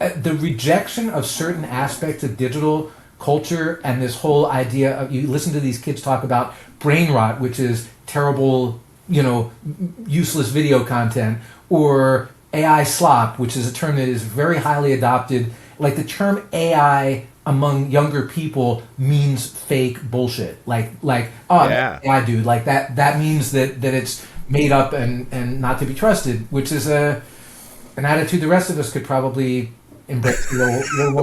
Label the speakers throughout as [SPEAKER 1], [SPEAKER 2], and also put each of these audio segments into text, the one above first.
[SPEAKER 1] the rejection of certain aspects of digital culture and this whole idea of, you listen to these kids talk about brain rot, which is terrible, useless video content, or AI slop, which is a term that is very highly adopted. Like the term AI among younger people means fake bullshit. AI dude, like that means that it's made up and not to be trusted, which is an attitude the rest of us could probably embrace.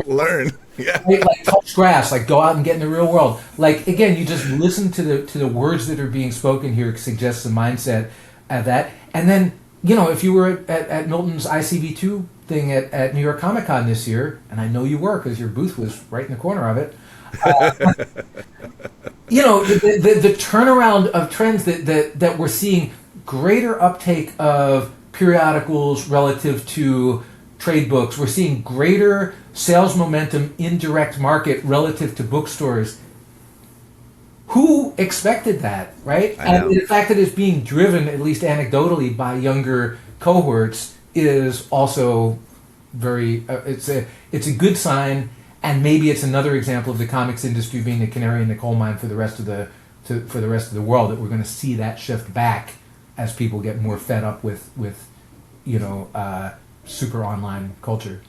[SPEAKER 2] Learn. Yeah.
[SPEAKER 1] Like touch grass, like go out and get in the real world. Like again, you just listen to the words that are being spoken here suggests the mindset of that. And then, if you were at Milton's ICV2 thing at New York Comic Con this year, and I know you were because your booth was right in the corner of it. The turnaround of trends that we're seeing, greater uptake of periodicals relative to trade books. We're seeing greater sales momentum in direct market relative to bookstores. Who expected that, right? And the fact that it's being driven, at least anecdotally, by younger cohorts is also very. It's a good sign, and maybe it's another example of the comics industry being the canary in the coal mine for the rest of the world. That we're going to see that shift back as people get more fed up with super online culture.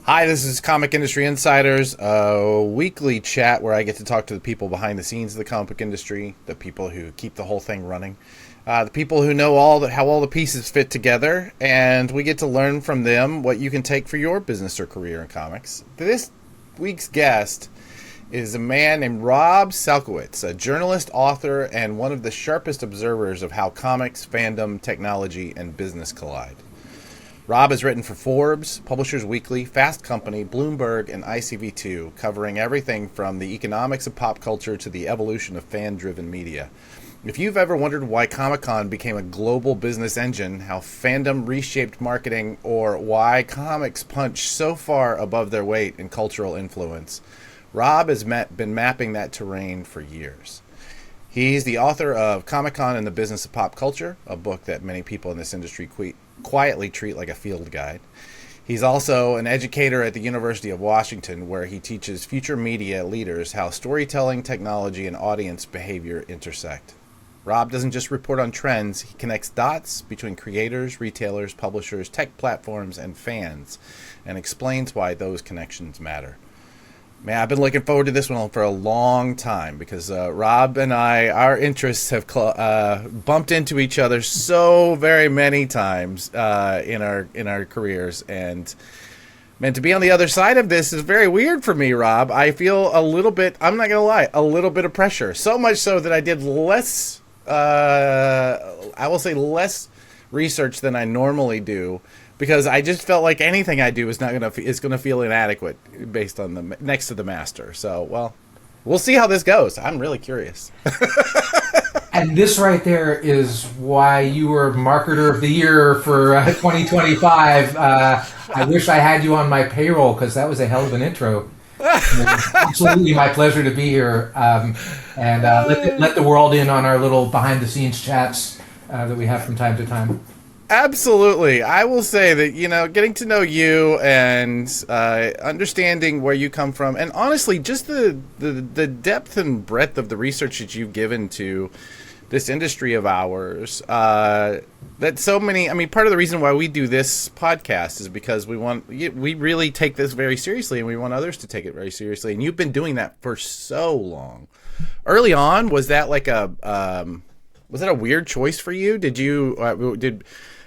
[SPEAKER 2] Hi, this is Comic Industry Insiders, a weekly chat where I get to talk to the people behind the scenes of the comic book industry, the people who keep the whole thing running, the people who know how all the pieces fit together, and we get to learn from them what you can take for your business or career in comics. This week's guest is a man named Rob SALKOWITZ, a journalist, author, and one of the sharpest observers of how comics, fandom, technology, and business collide. Rob has written for Forbes, Publishers Weekly, Fast Company, Bloomberg, and ICV2, covering everything from the economics of pop culture to the evolution of fan-driven media. If you've ever wondered why Comic-Con became a global business engine, how fandom reshaped marketing, or why comics punch so far above their weight in cultural influence, Rob has been mapping that terrain for years. He's the author of Comic-Con and the Business of Pop Culture, a book that many people in this industry quietly treat like a field guide. He's also an educator at the University of Washington, where he teaches future media leaders how storytelling, technology, and audience behavior intersect. Rob doesn't just report on trends, he connects dots between creators, retailers, publishers, tech platforms, and fans, and explains why those connections matter. Man, I've been looking forward to this one for a long time because Rob and our interests have bumped into each other so very many times in our careers, and man, to be on the other side of this is very weird for me, Rob. I feel a little bit, I'm not gonna lie, a little bit of pressure. So much so that I did less, I will say less research than I normally do, because I just felt like anything I do is gonna feel inadequate based on the next to the master. So, well, we'll see how this goes. I'm really curious.
[SPEAKER 1] And this right there is why you were Marketer of the Year for 2025. I wish I had you on my payroll because that was a hell of an intro. Absolutely my pleasure to be here, and let the world in on our little behind-the-scenes chats that we have from time to time.
[SPEAKER 2] Absolutely. I will say that, getting to know you and understanding where you come from, and honestly, just the depth and breadth of the research that you've given to this industry of ours, that so many, part of the reason why we do this podcast is because we really take this very seriously, and we want others to take it very seriously. And you've been doing that for so long. Early on, was that like a weird choice for you?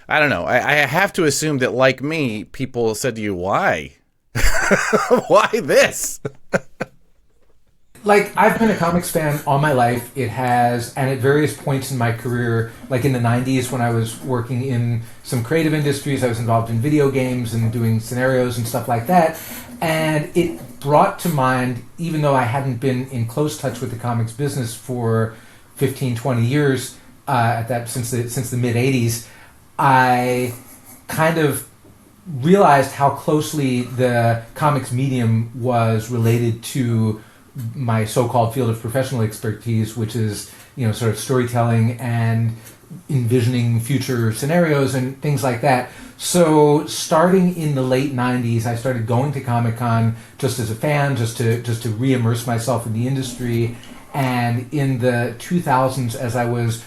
[SPEAKER 2] I don't know. I have to assume that, like me, people said to you, why? Why this?
[SPEAKER 1] Like, I've been a comics fan all my life. It has, and at various points in my career, like in the 90s when I was working in some creative industries, I was involved in video games and doing scenarios and stuff like that. And it brought to mind, even though I hadn't been in close touch with the comics business for 15, 20 years, since the mid 80s, I kind of realized how closely the comics medium was related to my so-called field of professional expertise, which is, sort of storytelling and envisioning future scenarios and things like that. So starting in the late 90s, I started going to Comic-Con just as a fan, just to re-immerse myself in the industry. And in the 2000s, as I was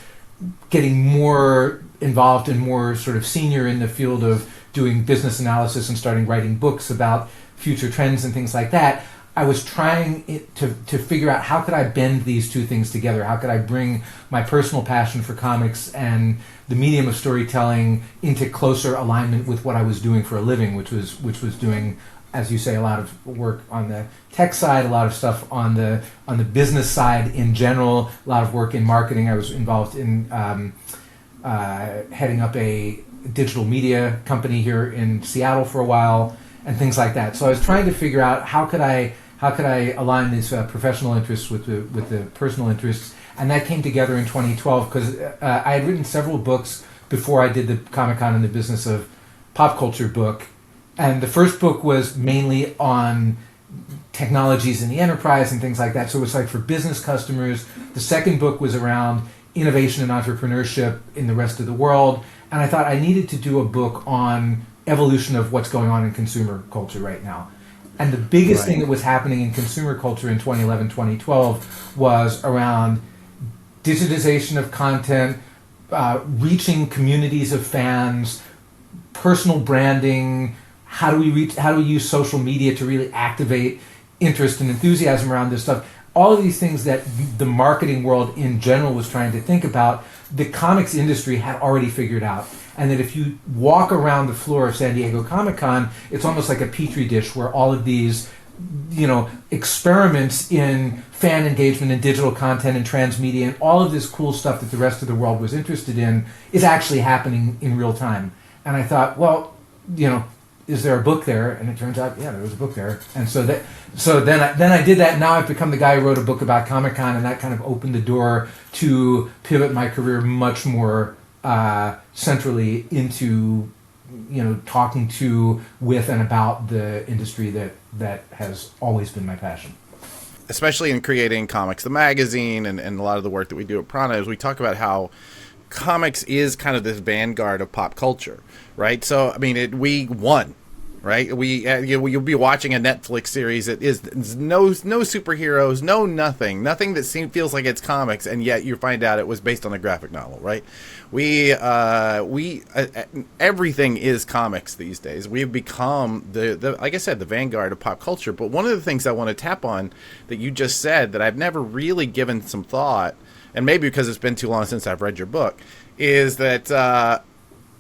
[SPEAKER 1] getting more involved and more sort of senior in the field of doing business analysis and starting writing books about future trends and things like that, I was trying to figure out how could I bend these two things together? How could I bring my personal passion for comics and the medium of storytelling into closer alignment with what I was doing for a living, which was doing, as you say, a lot of work on the tech side, a lot of stuff on the business side in general, a lot of work in marketing. I was involved in heading up a digital media company here in Seattle for a while, and things like that. So I was trying to figure out how could I align these professional interests with the personal interests, and that came together in 2012 because I had written several books before I did the Comic-Con in the Business of Pop Culture book, and the first book was mainly on technologies in the enterprise and things like that. So it was like for business customers. The second book was around innovation and entrepreneurship in the rest of the world, and I thought I needed to do a book on evolution of what's going on in consumer culture right now. And the biggest thing that was happening in consumer culture in 2011, 2012 was around digitization of content, reaching communities of fans, personal branding. How do we use social media to really activate interest and enthusiasm around this stuff? All of these things that the marketing world in general was trying to think about, the comics industry had already figured out. And that if you walk around the floor of San Diego Comic-Con, it's almost like a petri dish where all of these, experiments in fan engagement and digital content and transmedia and all of this cool stuff that the rest of the world was interested in is actually happening in real time. And I thought, well, is there a book there? And it turns out, yeah, there was a book there. And so then I did that. Now I've become the guy who wrote a book about Comic-Con, and that kind of opened the door to pivot my career much more centrally into, talking to, with, and about the industry that has always been my passion.
[SPEAKER 2] Especially in creating Comics the Magazine and a lot of the work that we do at Prana, is we talk about how comics is kind of this vanguard of pop culture, right? So, I mean, we won, right? You'll be watching a Netflix series that is no superheroes, no nothing that feels like it's comics, and yet you find out it was based on a graphic novel, right? Everything is comics these days. We've become the like I said, the vanguard of pop culture. But one of the things I want to tap on that you just said that I've never really given some thought, and maybe because it's been too long since I've read your book, is that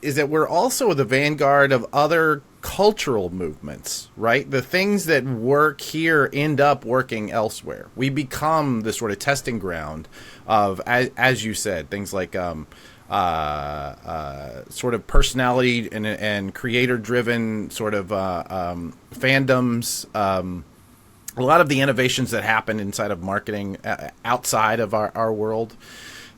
[SPEAKER 2] we're also the vanguard of other cultural movements, right? The things that work here end up working elsewhere. We become the sort of testing ground of, as you said, things like sort of personality and creator-driven sort of fandoms. A lot of the innovations that happen inside of marketing outside of our world,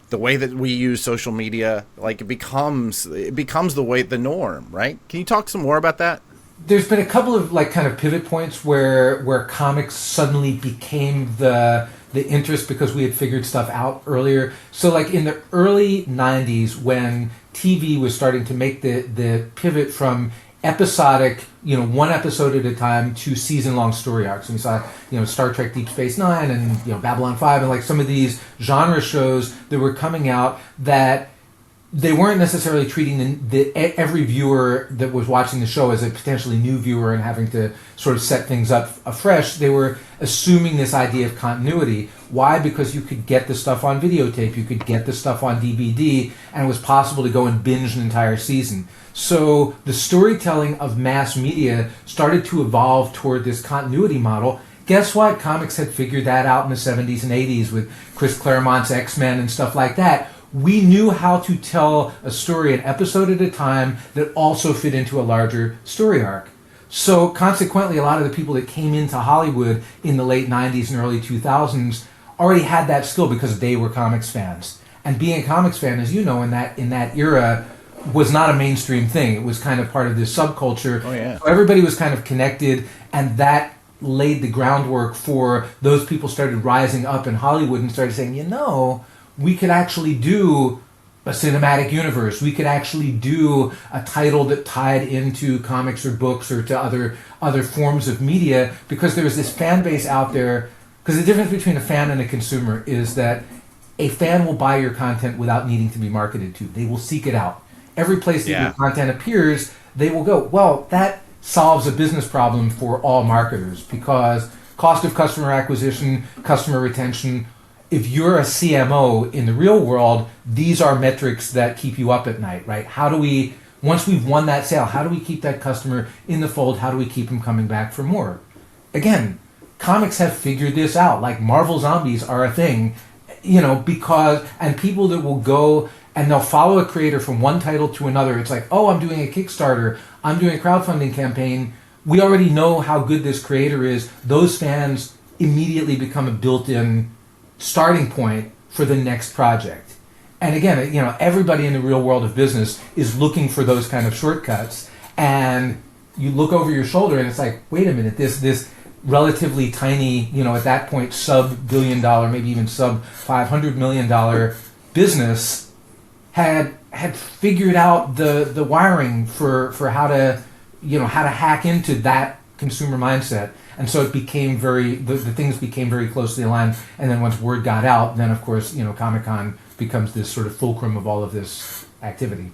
[SPEAKER 2] the way that we use social media, like it becomes the norm, right? Can you talk some more about that?
[SPEAKER 1] There's been a couple of kind of pivot points where comics suddenly became the interest because we had figured stuff out earlier. So in the early 90s, when TV was starting to make the pivot from episodic, one episode at a time, to season-long story arcs. And we saw, Star Trek Deep Space Nine and, Babylon 5 and some of these genre shows that were coming out that they weren't necessarily treating every viewer that was watching the show as a potentially new viewer and having to sort of set things up afresh. They were assuming this idea of continuity. Why? Because you could get the stuff on videotape, you could get the stuff on DVD, and it was possible to go and binge an entire season. So the storytelling of mass media started to evolve toward this continuity model. Guess what? Comics had figured that out in the 70s and 80s with Chris Claremont's X-Men and stuff like that. We knew how to tell a story an episode at a time that also fit into a larger story arc. So consequently, a lot of the people that came into Hollywood in the late 90s and early 2000s already had that skill because they were comics fans. And being a comics fan, as you know, in that era, was not a mainstream thing. It was kind of part of this subculture.
[SPEAKER 2] Oh, yeah.
[SPEAKER 1] So everybody was kind of connected, and that laid the groundwork for those people started rising up in Hollywood and started saying, we could actually do a cinematic universe. We could actually do a title that tied into comics or books or to other forms of media, because there was this fan base out there. Because the difference between a fan and a consumer is that a fan will buy your content without needing to be marketed to. They will seek it out. Every place that your content appears, they will go, well, that solves a business problem for all marketers, because cost of customer acquisition, customer retention. If you're a CMO in the real world, these are metrics that keep you up at night, right? How do we, once we've won that sale, how do we keep that customer in the fold? How do we keep them coming back for more? Again, comics have figured this out. Like Marvel Zombies are a thing, because, and people that will go and they'll follow a creator from one title to another. It's like, oh, I'm doing a Kickstarter, I'm doing a crowdfunding campaign. We already know how good this creator is. Those fans immediately become a built-in starting point for the next project. And again, everybody in the real world of business is looking for those kind of shortcuts. And you look over your shoulder and it's like, wait a minute, this relatively tiny, at that point, sub-billion dollar, maybe even sub-$500 million business had figured out the wiring for how to hack into that consumer mindset. And so it became the things became very closely aligned. And then once word got out, then of course, Comic-Con becomes this sort of fulcrum of all of this activity.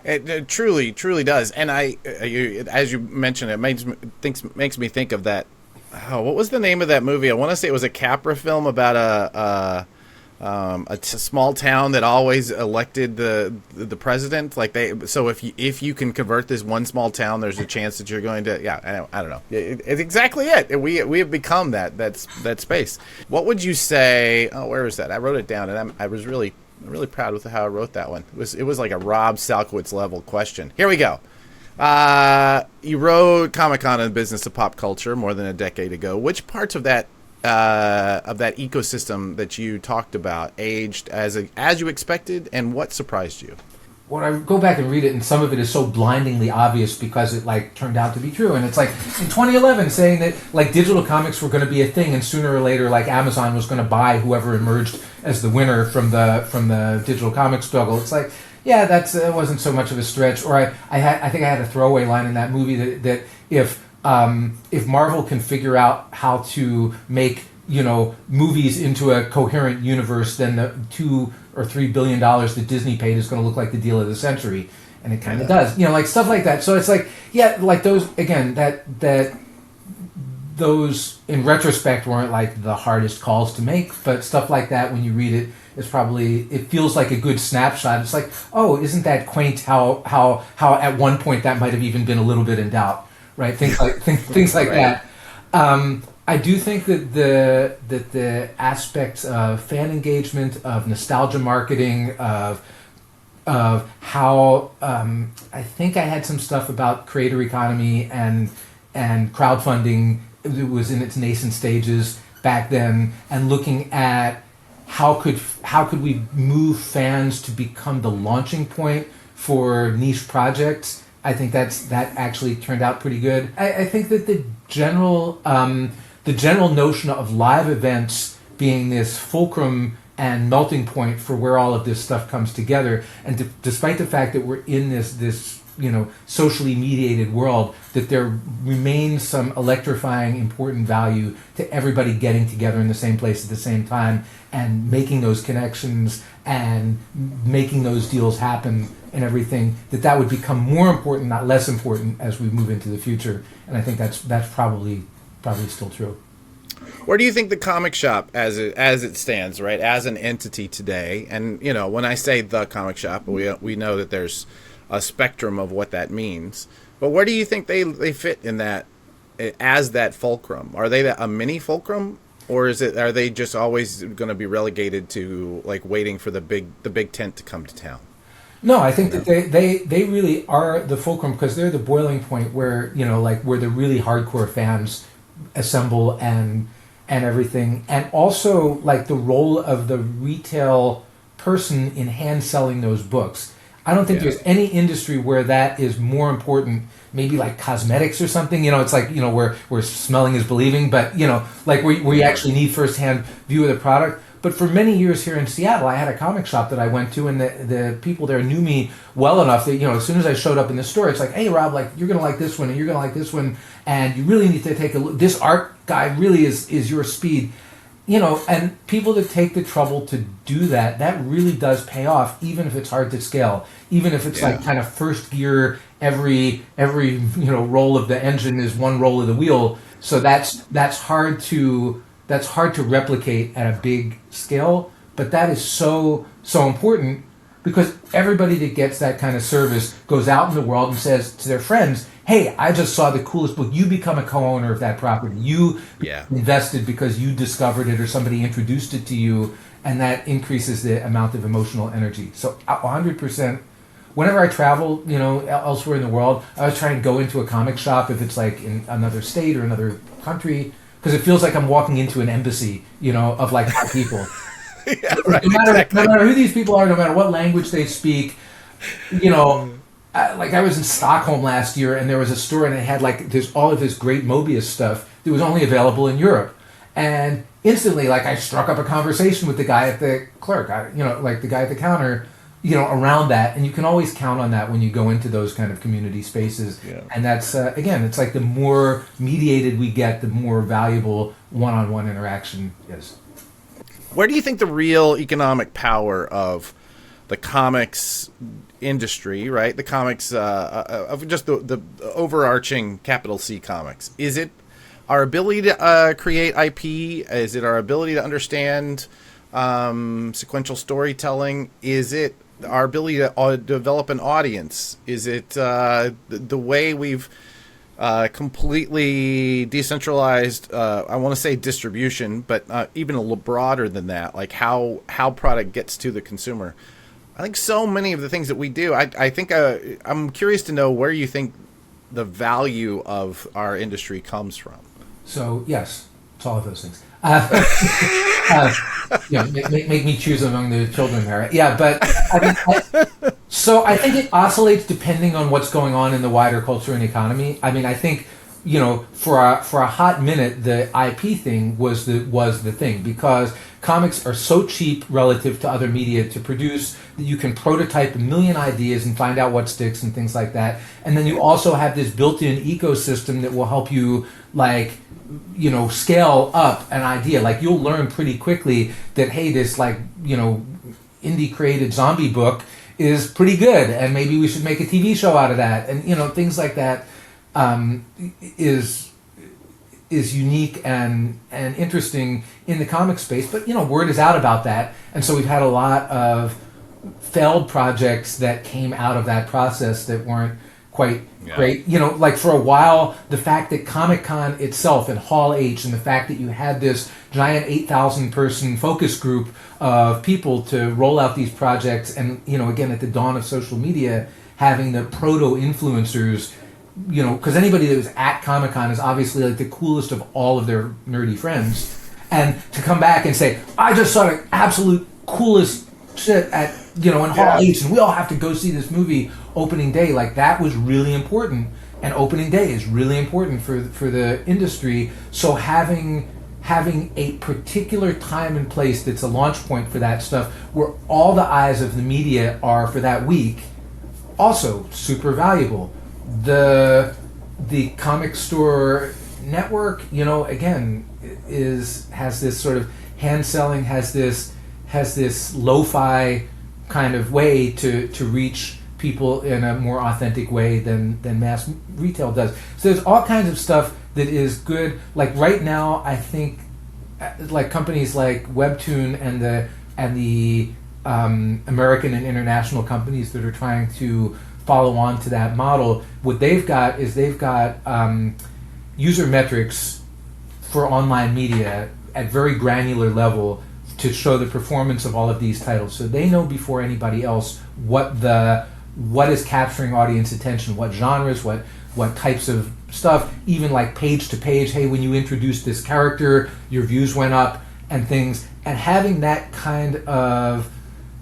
[SPEAKER 2] It truly, truly does. And as you mentioned, it makes me think of that. Oh, what was the name of that movie? I want to say it was a Capra film about a small town that always elected the president. So if you can convert this one small town, there's a chance that you're going to. Yeah, I don't know. It's exactly it. We have become that space. What would you say? Oh, where is that? I wrote it down, and I was really proud with how I wrote that one. It was like a Rob Salkowitz level question. Here we go. You wrote Comic-Con and Business of Pop Culture more than a decade ago. Which parts of that ecosystem that you talked about aged as you expected, and what surprised you?
[SPEAKER 1] When I go back and read it, and some of it is so blindingly obvious because it turned out to be true. And it's like in 2011 saying that digital comics were going to be a thing, and sooner or later Amazon was going to buy whoever emerged as the winner from the digital comic struggle. It's like, yeah, that wasn't so much of a stretch. Or I think I had a throwaway line in that movie that if Marvel can figure out how to make movies into a coherent universe, then the $2 or $3 billion that Disney paid is going to look like the deal of the century, and it kind of does. Stuff like that. So it's like, yeah, those again that those in retrospect weren't the hardest calls to make, but stuff like that when you read it is it feels like a good snapshot. It's like, oh, isn't that quaint how at one point that might have even been a little bit in doubt, right? Things like right. That. I do think that the aspects of fan engagement, of nostalgia marketing, of how I think I had some stuff about creator economy and crowdfunding. It was in its nascent stages back then, and looking at how could we move fans to become the launching point for niche projects. I think that actually turned out pretty good. I think that the general notion of live events being this fulcrum and melting point for where all of this stuff comes together, and despite the fact that we're in this socially mediated world, that there remains some electrifying, important value to everybody getting together in the same place at the same time and making those connections and making those deals happen and everything, that would become more important, not less important, as we move into the future. And I think that's probably still true.
[SPEAKER 2] Where do you think the comic shop, as it stands, right, as an entity today, and when I say the comic shop, we know that there's a spectrum of what that means, but where do you think they fit in that as that fulcrum? Are they a mini fulcrum, or are they just always going to be relegated to waiting for the big tent to come to town?
[SPEAKER 1] No, I think that they really are the fulcrum, because they're the boiling point where where the really hardcore fans assemble and everything, and also the role of the retail person in hand selling those books. I don't think there's any industry where that is more important. Maybe like cosmetics or something, it's like, where smelling is believing, but, like where you actually need firsthand view of the product. But for many years here in Seattle, I had a comic shop that I went to, and the people there knew me well enough that, as soon as I showed up in the store, it's like, hey, Rob, like, you're going to like this one, and you're going to like this one, and you really need to take a look. This art guy really is your speed. And people that take the trouble to do that really does pay off, even if it's hard to scale, even if it's like kind of first gear, every roll of the engine is one roll of the wheel. So that's hard to replicate at a big scale, but that is so important, because everybody that gets that kind of service goes out in the world and says to their friends, hey, I just saw the coolest book. You become a co-owner of that property. You invested because you discovered it or somebody introduced it to you, and that increases the amount of emotional energy. So 100%. Whenever I travel, elsewhere in the world, I always try and go into a comic shop if it's like in another state or another country, because it feels like I'm walking into an embassy, of like hot people.
[SPEAKER 2] Right,
[SPEAKER 1] no matter who these people are, no matter what language they speak, like I was in Stockholm last year, and there was a store, and it had like there's all of this great Mobius stuff that was only available in Europe, and instantly, like I struck up a conversation with the guy at the clerk, like the guy at the counter, around that, and you can always count on that when you go into those kind of community spaces. And that's again, it's like the more mediated we get, the more valuable one-on-one interaction is.
[SPEAKER 2] Where do you think the real economic power of the comics industry, right? The comics of just the overarching capital C comics. Is it our ability to create IP? Is it our ability to understand sequential storytelling? Is it our ability to develop an audience? Is it the way we've completely decentralized, I want to say distribution, but even a little broader than that, like how product gets to the consumer? I think so many of the things that we do, I think I'm curious to know where you think the value of our industry comes from.
[SPEAKER 1] So, yes, it's all of those things. Make me choose among the children there. Yeah, but I think it oscillates depending on what's going on in the wider culture and economy. I mean, I think, for a hot minute, the IP thing was the thing, because comics are so cheap relative to other media to produce that you can prototype a million ideas and find out what sticks and things like that. And then you also have this built-in ecosystem that will help you, like, scale up an idea. Like, you'll learn pretty quickly that, hey, this, like, indie created zombie book is pretty good, and maybe we should make a TV show out of that. And, things like that is unique and interesting in the comic space. But, word is out about that. And so we've had a lot of failed projects that came out of that process that weren't quite great. Like for a while, the fact that Comic-Con itself and Hall H, and the fact that you had this giant 8,000 person focus group of people to roll out these projects, and, again, at the dawn of social media, having the proto-influencers, because anybody that was at Comic-Con is obviously like the coolest of all of their nerdy friends. And to come back and say, I just saw the absolute coolest shit at, in Hall H, and we all have to go see this movie opening day, like that was really important. And opening day is really important for the industry. So having a particular time and place that's a launch point for that stuff, where all the eyes of the media are for that week, also super valuable. The comic store network, again, has this sort of hand selling, has this lo-fi kind of way to reach people in a more authentic way than mass retail does. So there's all kinds of stuff that is good. Like right now, I think like companies like Webtoon and the American and international companies that are trying to follow on to that model, what they've got is user metrics for online media at very granular level to show the performance of all of these titles. So they know before anybody else what is capturing audience attention, what genres, what types of stuff, even like page to page, hey, when you introduced this character, your views went up and things. And having that kind of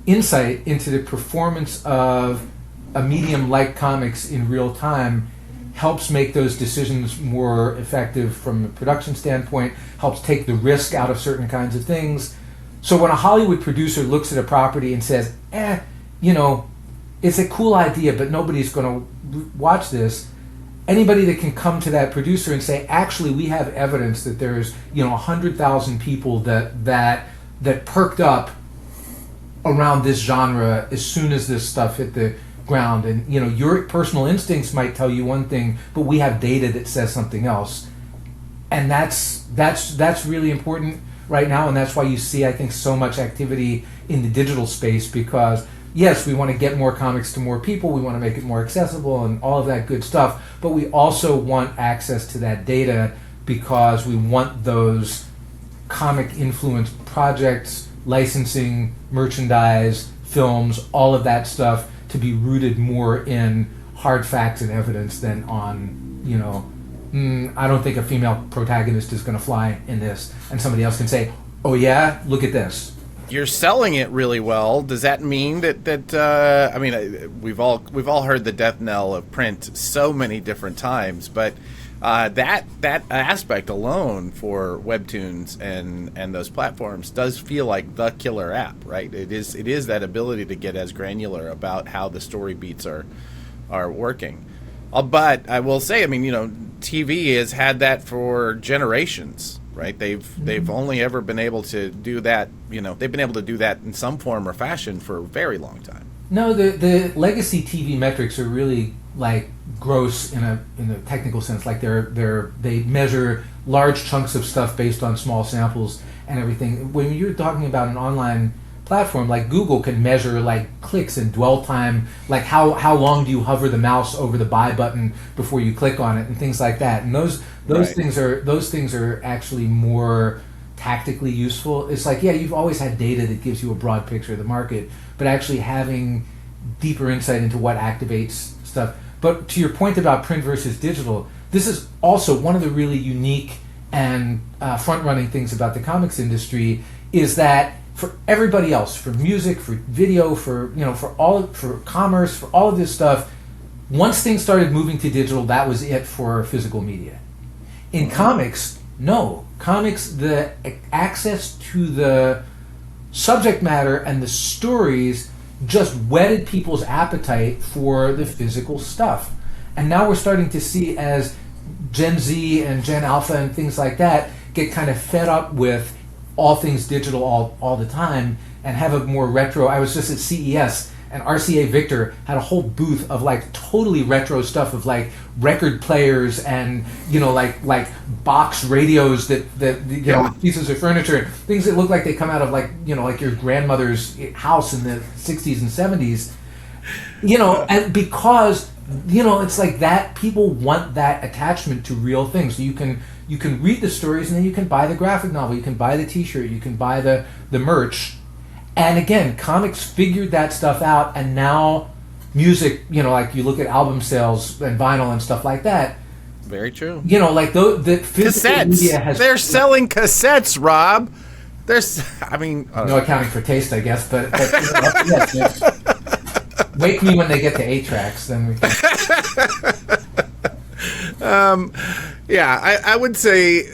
[SPEAKER 1] insight into the performance of a medium like comics in real time helps make those decisions more effective from a production standpoint, helps take the risk out of certain kinds of things. So when a Hollywood producer looks at a property and says, it's a cool idea, but nobody's going to watch this, anybody that can come to that producer and say, actually, we have evidence that there's 100,000 people that perked up around this genre as soon as this stuff hit the ground, and your personal instincts might tell you one thing, but we have data that says something else, and that's really important right now, and that's why you see, I think, so much activity in the digital space, because yes, we want to get more comics to more people, we want to make it more accessible and all of that good stuff, but we also want access to that data because we want those comic influenced projects, licensing, merchandise, films, all of that stuff to be rooted more in hard facts and evidence than on, I don't think a female protagonist is going to fly in this, and somebody else can say, oh yeah, look at this.
[SPEAKER 2] You're selling it really well. Does that mean that I mean, we've all heard the death knell of print so many different times, but that aspect alone for webtoons and those platforms does feel like the killer app, right? It is that ability to get as granular about how the story beats are working. But I will say, I mean, TV has had that for generations, right? They've only ever been able to do that. They've been able to do that in some form or fashion for a very long time.
[SPEAKER 1] No, the legacy TV metrics are really like gross in a technical sense. Like they measure large chunks of stuff based on small samples and everything. When you're talking about an online platform, like Google can measure like clicks and dwell time, like how long do you hover the mouse over the buy button before you click on it, and things like that. And those
[SPEAKER 2] Right.
[SPEAKER 1] things are actually more tactically useful. It's like, yeah, you've always had data that gives you a broad picture of the market, but actually having deeper insight into what activates stuff. But to your point about print versus digital, this is also one of the really unique and front-running things about the comics industry is that for everybody else, for music, for video, for commerce, for all of this stuff, once things started moving to digital, that was it for physical media. In comics, no. Comics, the access to the subject matter and the stories just whetted people's appetite for the physical stuff. And now we're starting to see, as Gen Z and Gen Alpha and things like that get kind of fed up with all things digital all the time and have a more retro. I was just at CES, and RCA Victor had a whole booth of like totally retro stuff of like record players and like box radios that pieces of furniture, things that look like they come out of like your grandmother's house in the 60s and 70s, and because it's like that, people want that attachment to real things. So you can read the stories, and then you can buy the graphic novel, you can buy the t-shirt, you can buy the merch. And again, comics figured that stuff out, and now music, like you look at album sales and vinyl and stuff like that.
[SPEAKER 2] Very true.
[SPEAKER 1] Like the physical
[SPEAKER 2] Cassettes.
[SPEAKER 1] media has...
[SPEAKER 2] They're selling cassettes, Rob.
[SPEAKER 1] No accounting for taste, I guess, but yes. Wake me when they get to 8-tracks, then we can...
[SPEAKER 2] I would say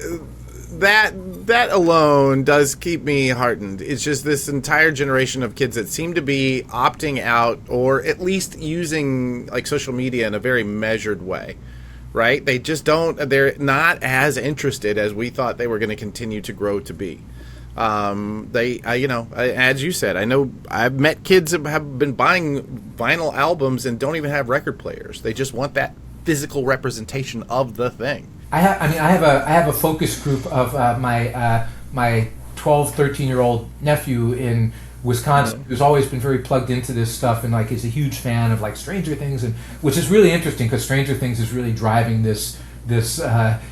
[SPEAKER 2] that alone does keep me heartened. It's just this entire generation of kids that seem to be opting out, or at least using like social media in a very measured way, right? They're not as interested as we thought they were going to continue to grow to be. As you said, I know I've met kids that have been buying vinyl albums and don't even have record players. They just want that physical representation of the thing.
[SPEAKER 1] I have a focus group of my 12, 13-year-old nephew in Wisconsin, who's always been very plugged into this stuff and like is a huge fan of like Stranger Things, and which is really interesting because Stranger Things is really driving this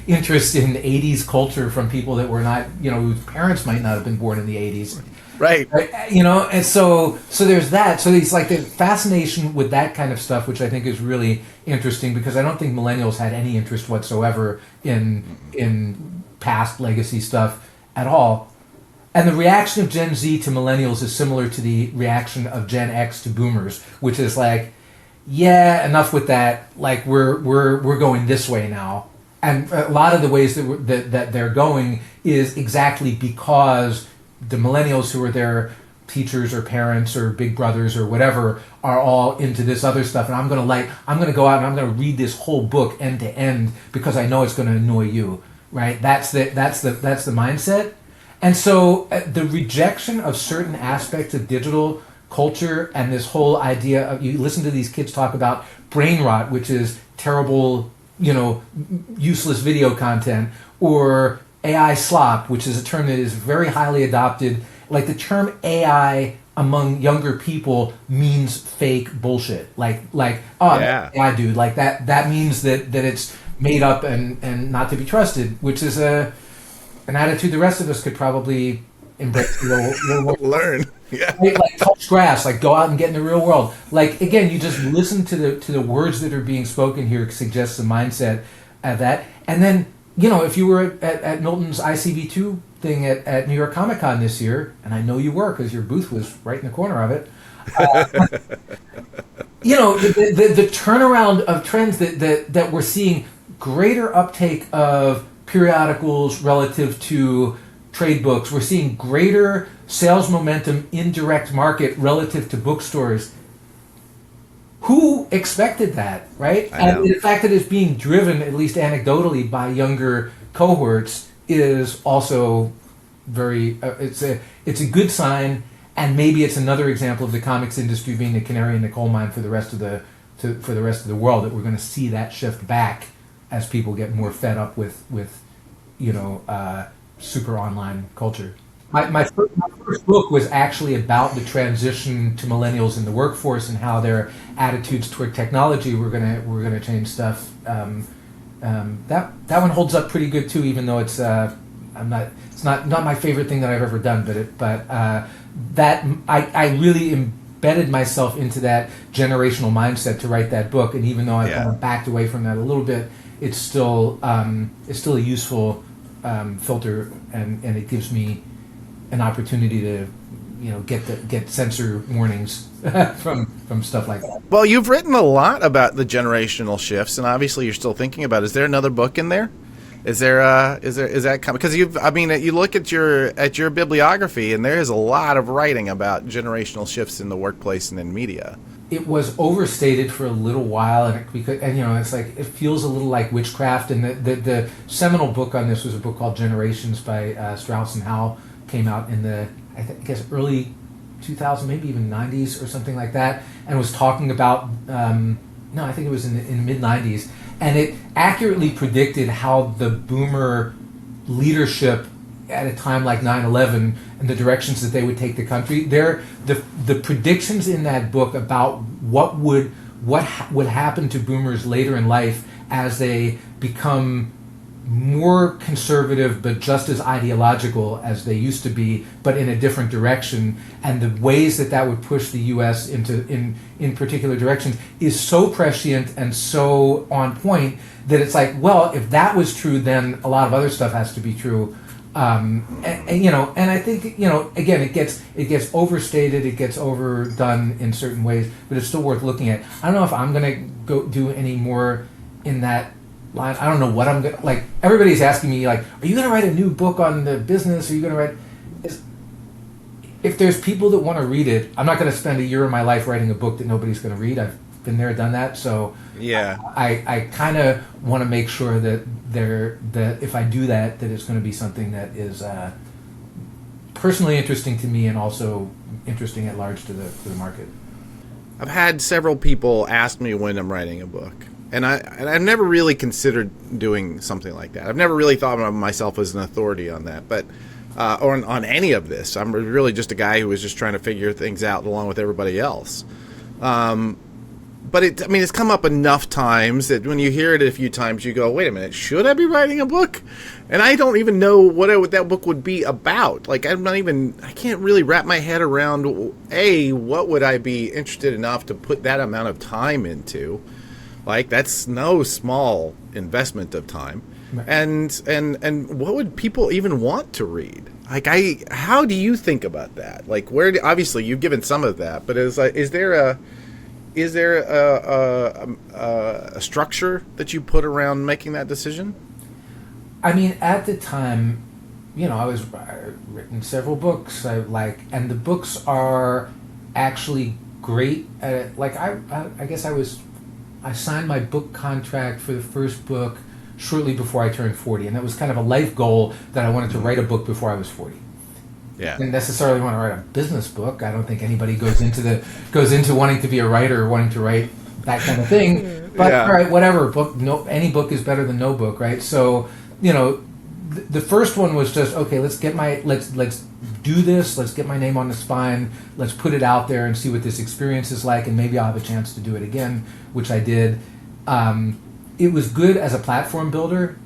[SPEAKER 1] interest in 80s culture from people that were not, whose parents might not have been born in the 80s.
[SPEAKER 2] Right.
[SPEAKER 1] And so there's that. So there's like the fascination with that kind of stuff, which I think is really interesting because I don't think millennials had any interest whatsoever in past legacy stuff at all. And the reaction of Gen Z to millennials is similar to the reaction of Gen X to boomers, which is like, yeah, enough with that. Like we're going this way now, and a lot of the ways that they're going is exactly because the millennials who are their teachers or parents or big brothers or whatever are all into this other stuff, and I'm gonna go out and I'm gonna read this whole book end to end because I know it's gonna annoy you, right? That's the mindset, and so the rejection of certain aspects of digital culture and this whole idea of, you listen to these kids talk about brain rot, which is terrible, useless video content, or AI slop, which is a term that is very highly adopted. Like the term AI among younger people means fake bullshit. Oh yeah, AI dude, like that means that it's made up and not to be trusted, which is an attitude the rest of us could probably embrace.
[SPEAKER 2] Learn. Yeah.
[SPEAKER 1] Like touch grass, like go out and get in the real world. Like again, you just listen to the words that are being spoken here suggests the mindset of that. And then, if you were at Milton's ICV2 thing at New York Comic Con this year, and I know you were because your booth was right in the corner of it. The turnaround of trends that we're seeing, greater uptake of periodicals relative to trade books. We're seeing greater sales momentum in direct market relative to bookstores. Who expected that, right? And the fact that it's being driven, at least anecdotally, by younger cohorts is also very. It's a good sign, and maybe it's another example of the comics industry being the canary in the coal mine for the rest of the world. That we're going to see that shift back as people get more fed up with super online culture. My first book was actually about the transition to millennials in the workforce and how their attitudes toward technology were gonna change stuff. That one holds up pretty good too, even though it's not my favorite thing that I've ever done. But I really embedded myself into that generational mindset to write that book, and even though I've kind of backed away from that a little bit, it's still a useful filter, and it gives me an opportunity to get censor warnings from stuff like that.
[SPEAKER 2] Well, you've written a lot about the generational shifts, and obviously you're still thinking about it. Is there another book in there? Is that coming? Because you look at your bibliography, and there is a lot of writing about generational shifts in the workplace and in media.
[SPEAKER 1] It was overstated for a little while, and it's like it feels a little like witchcraft. And the seminal book on this was a book called Generations by Strauss and Howe. Came out in the I guess early 2000s, maybe even 90s or something like that, and was talking about I think it was in the mid 90s, and it accurately predicted how the boomer leadership at a time like 9/11 and the directions that they would take the country. The predictions in that book about what would happen to boomers later in life as they become more conservative but just as ideological as they used to be, but in a different direction, and the ways that would push the U.S. in particular directions is so prescient and so on point that it's like, well, if that was true, then a lot of other stuff has to be true. And I think again, it gets overstated, it gets overdone in certain ways, but it's still worth looking at. I don't know if I'm going to go do any more in that line. I don't know what I'm gonna like. Everybody's asking me like, are you going to write a new book on the business? Are you going to write? If there's people that want to read it, I'm not going to spend a year of my life writing a book that nobody's going to read. I've been there, done that. So
[SPEAKER 2] yeah,
[SPEAKER 1] I kind of want to make sure that if I do that it's going to be something that is personally interesting to me and also interesting at large to the market.
[SPEAKER 2] I've had several people ask me when I'm writing a book, and I've never really considered doing something like that. I've never really thought of myself as an authority on that, but or on any of this. I'm really just a guy who was just trying to figure things out along with everybody else. But it's come up enough times that when you hear it a few times, you go, wait a minute, should I be writing a book? And I don't even know what that book would be about. Like, I can't really wrap my head around, what would I be interested enough to put that amount of time into? Like, that's no small investment of time. Right. And what would people even want to read? Like, how do you think about that? Like, obviously you've given some of that, but is is there a structure that you put around making that decision?
[SPEAKER 1] I mean, at the time, I written several books. And the books are actually great at it. Like I guess I signed my book contract for the first book shortly before I turned 40, and that was kind of a life goal that I wanted to write a book before I was 40.
[SPEAKER 2] Yeah.
[SPEAKER 1] Didn't necessarily want to write a business book. I don't think anybody goes into wanting to be a writer or wanting to write that kind of thing. But all right, whatever. Any book is better than no book, right? So, the first one was just, okay, let's do this. Let's get my name on the spine. Let's put it out there and see what this experience is like, and maybe I'll have a chance to do it again, which I did. It was good as a platform builder.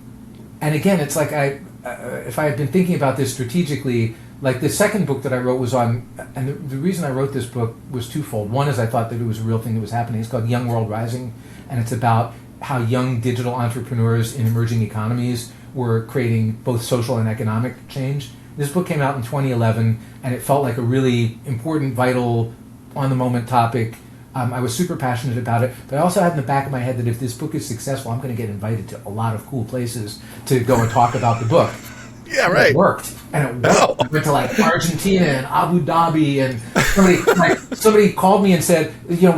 [SPEAKER 1] And again, it's like if I had been thinking about this strategically, like the second book that I wrote was on, and the reason I wrote this book was twofold. One is I thought that it was a real thing that was happening. It's called Young World Rising, and it's about how young digital entrepreneurs in emerging economies were creating both social and economic change. This book came out in 2011, and it felt like a really important, vital, on-the-moment topic. I was super passionate about it, but I also had in the back of my head that if this book is successful, I'm going to get invited to a lot of cool places to go and talk about the book.
[SPEAKER 2] Yeah, right.
[SPEAKER 1] It worked, and it worked.
[SPEAKER 2] Oh.
[SPEAKER 1] I went to like Argentina and Abu Dhabi, and somebody called me and said, you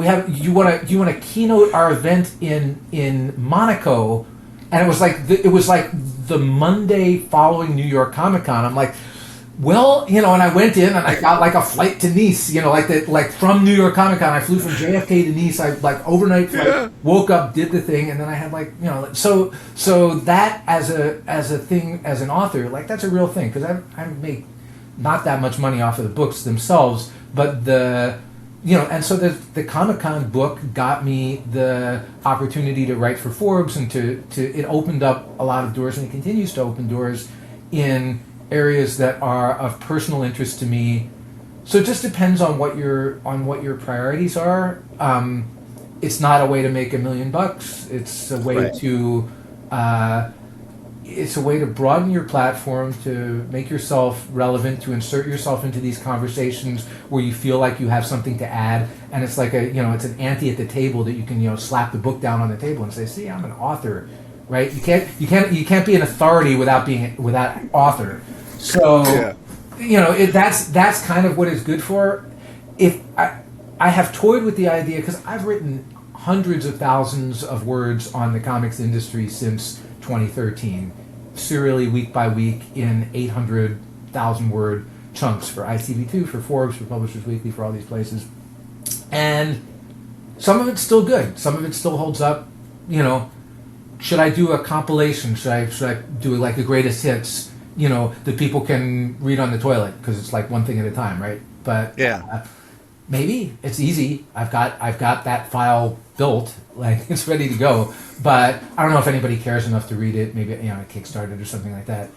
[SPEAKER 1] want to keynote our event in Monaco, and it was like the Monday following New York Comic Con. I'm like, well, and I went in and I got like a flight to Nice, like from New York Comic Con. I flew from JFK to Nice. I overnight flight, woke up, did the thing, and then I had so that as a thing, as an author, like that's a real thing, because I make not that much money off of the books themselves, but and so the Comic Con book got me the opportunity to write for Forbes, and it opened up a lot of doors, and it continues to open doors in areas that are of personal interest to me. So it just depends on what your priorities are. It's not a way to make $1 million. It's a way to it's a way to broaden your platform, to make yourself relevant, to insert yourself into these conversations where you feel like you have something to add. And it's like it's an ante at the table that you can slap the book down on the table and say, see, I'm an author. Right? You can't be an authority without author. So that's kind of what it's good for. If I have toyed with the idea, because I've written hundreds of thousands of words on the comics industry since 2013, serially week by week in 800,000 word chunks for ICV2, for Forbes, for Publishers Weekly, for all these places, and some of it's still good. Some of it still holds up. Should I do a compilation? Should I do like the greatest hits? That people can read on the toilet, because it's like one thing at a time, right? But maybe it's easy. I've got that file built, like it's ready to go. But I don't know if anybody cares enough to read it. Maybe I kickstart it or something like that.